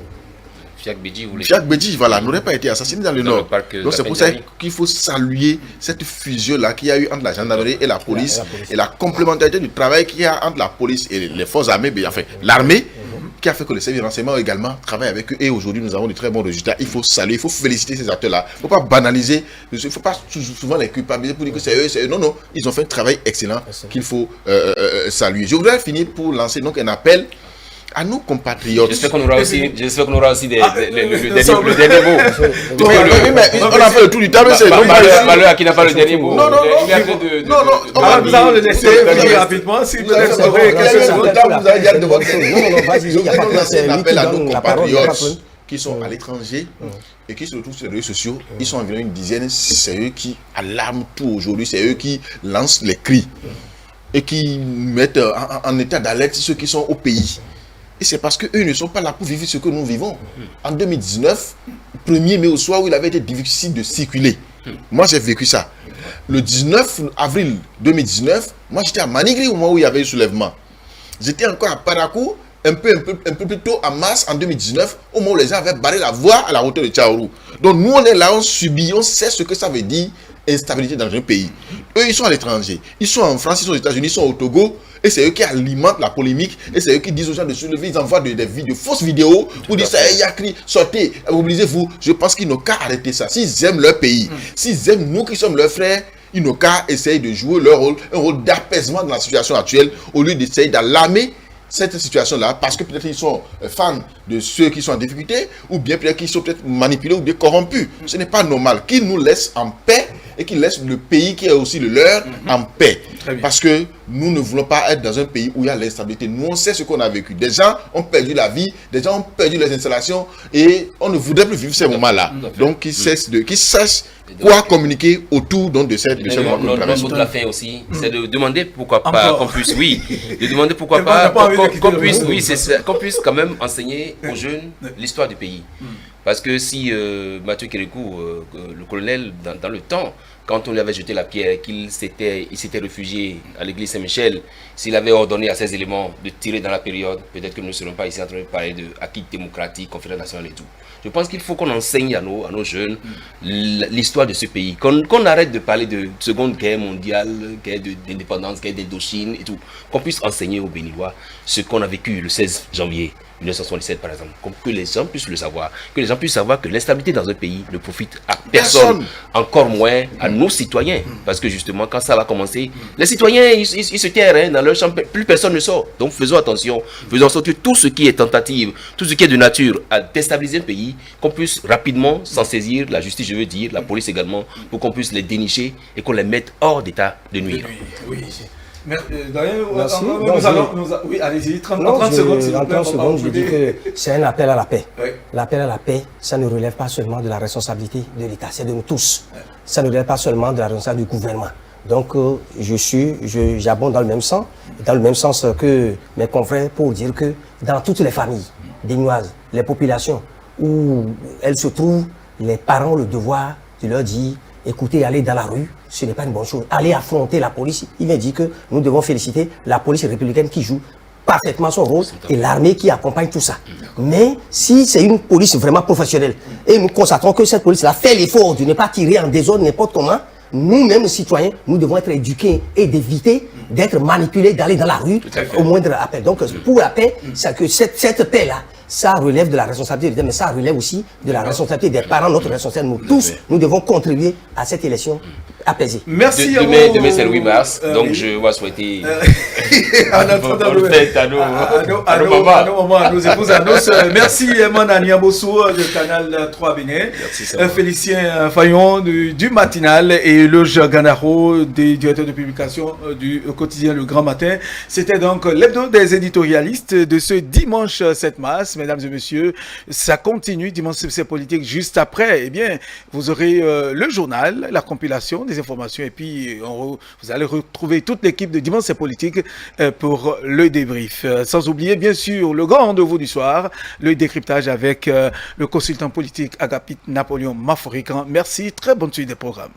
Fiac Bédji, voilà, n'aurait pas été assassiné dans le nord. Donc c'est pour ça qu'il faut saluer cette fusion-là qu'il y a eu entre la gendarmerie et la police, et la complémentarité du travail qu'il y a entre la police et les forces armées, enfin l'armée, qui a fait que les services de renseignement également travaillent avec eux. Et aujourd'hui, nous avons de très bons résultats. Il faut saluer, il faut féliciter ces acteurs-là. Il ne faut pas banaliser, il ne faut pas souvent les culpabiliser pour dire que c'est eux. Non, non, ils ont fait un travail excellent qu'il faut saluer. Je voudrais finir pour lancer donc un appel à nos compatriotes. J'espère qu'on aura aussi, le dernier mot. Mais on a fait le tour du temps, mais c'est Malheur qui n'a pas le dernier mot. Non, nous allons le laisser rapidement. Si vous avez quelques secondes, vous allez dire de votre un appel à nos compatriotes qui sont à l'étranger et qui se retrouvent sur les réseaux sociaux. Ils sont environ une dizaine. C'est eux qui alarment tout aujourd'hui. C'est eux qui lancent les cris et qui mettent en état d'alerte ceux qui sont au pays. Et c'est parce qu'eux ne sont pas là pour vivre ce que nous vivons. En 2019, 1er mai au soir où il avait été difficile de circuler. Moi, j'ai vécu ça. Le 19 avril 2019, moi, j'étais à Manigri au moment où il y avait eu soulèvement. J'étais encore à Parakou, un peu plus tôt à mars en 2019, au moment où les gens avaient barré la voie à la hauteur de Tchaourou. Donc, nous, on est là, on subit, on sait ce que ça veut dire, instabilité dans un pays. Eux, ils sont à l'étranger. Ils sont en France, ils sont aux États-Unis, ils sont au Togo. Et c'est eux qui alimentent la polémique. Et c'est eux qui disent aux gens de se lever. Ils envoient de fausses vidéos pour dire ça. Il y a cri, sortez, mobilisez-vous. Je pense qu'ils n'ont qu'à arrêter ça. S'ils aiment leur pays, s'ils aiment nous qui sommes leurs frères, ils n'ont qu'à essayer de jouer leur rôle, un rôle d'apaisement dans la situation actuelle, au lieu d'essayer d'alarmer cette situation-là, parce que peut-être ils sont fans de ceux qui sont en difficulté, ou bien peut-être qu'ils sont peut-être manipulés ou bien corrompus. Ce n'est pas normal. Qu'ils nous laissent en paix et qu'ils laissent le pays qui est aussi le leur en paix. Parce que nous ne voulons pas être dans un pays où il y a l'instabilité. Nous, on sait ce qu'on a vécu. Des gens ont perdu la vie, des gens ont perdu les installations et on ne voudrait plus vivre ces moments-là. Donc, qu'ils sachent quoi communiquer autour donc, de ce moment. Notre mot de la fin aussi, c'est de demander pourquoi pas qu'on puisse, de demander pourquoi pas qu'on puisse quand même enseigner aux jeunes l'histoire du pays. Parce que si Mathieu Kérékou, le colonel, dans le temps, quand on lui avait jeté la pierre, qu'il s'était réfugié à l'église Saint-Michel, s'il avait ordonné à ses éléments de tirer dans la période, peut-être que nous ne serons pas ici en train de parler de acquis démocratique, conférence nationale et tout. Je pense qu'il faut qu'on enseigne à nos jeunes l'histoire de ce pays. Qu'on arrête de parler de Seconde Guerre mondiale, guerre d'indépendance, guerre d'Indochine et tout. Qu'on puisse enseigner aux Béninois ce qu'on a vécu le 16 janvier 1977 par exemple. Que les gens puissent le savoir. Que les gens puissent savoir que l'instabilité dans un pays ne profite à personne. Encore moins à nos citoyens. Parce que justement, quand ça va commencer, les citoyens, ils se terrent dans leur chambre. Plus personne ne sort. Donc faisons attention. Faisons sortir tout ce qui est tentative, tout ce qui est de nature à déstabiliser le pays, qu'on puisse rapidement s'en saisir, la justice je veux dire, la police également, pour qu'on puisse les dénicher et qu'on les mette hors d'état de nuire. Merci. Oui, allez-y, 30 secondes. En 30 secondes, je dis que c'est un appel à la paix. Oui. L'appel à la paix, ça ne relève pas seulement de la responsabilité de l'État, c'est de nous tous. Ça ne relève pas seulement de la responsabilité du gouvernement. Donc, j'abonde dans le même sens que mes confrères pour dire que dans toutes les familles béninoises, les populations où elles se trouvent, les parents ont le devoir de leur dire écoutez, aller dans la rue, ce n'est pas une bonne chose. Aller affronter la police, il m'a dit que nous devons féliciter la police républicaine qui joue parfaitement son rôle et l'armée qui accompagne tout ça. Mais si c'est une police vraiment professionnelle et nous constatons que cette police-là fait l'effort de ne pas tirer en désordre n'importe comment, nous-mêmes citoyens, nous devons être éduqués et d'éviter d'être manipulés, d'aller dans la rue au moindre appel. Donc pour la paix, c'est que cette paix-là, ça relève de la responsabilité de l'État, mais ça relève aussi de la responsabilité des parents, notre responsabilité. Nous tous, nous devons contribuer à cette élection apaisée. Merci demain c'est le 8 mars, donc je vais souhaiter bonne fête à nos épouses, à nos sœurs. Merci Eman Aniamboso de Canal 3 Bénin, Félicien Fayon du Matinal et Loge Ganaro, des directeurs de publication du quotidien Le Grand Matin. C'était donc l'hebdo des éditorialistes de ce dimanche 7 mars. Mesdames et messieurs, ça continue, dimanche c'est politique juste après. Eh bien, vous aurez le journal, la compilation des les informations et puis vous allez retrouver toute l'équipe de Dimanche c'est politique pour le débrief. Sans oublier bien sûr le grand rendez-vous du soir, le décryptage avec le consultant politique Agapit Napoléon Maforican. Merci, très bonne suite des programmes.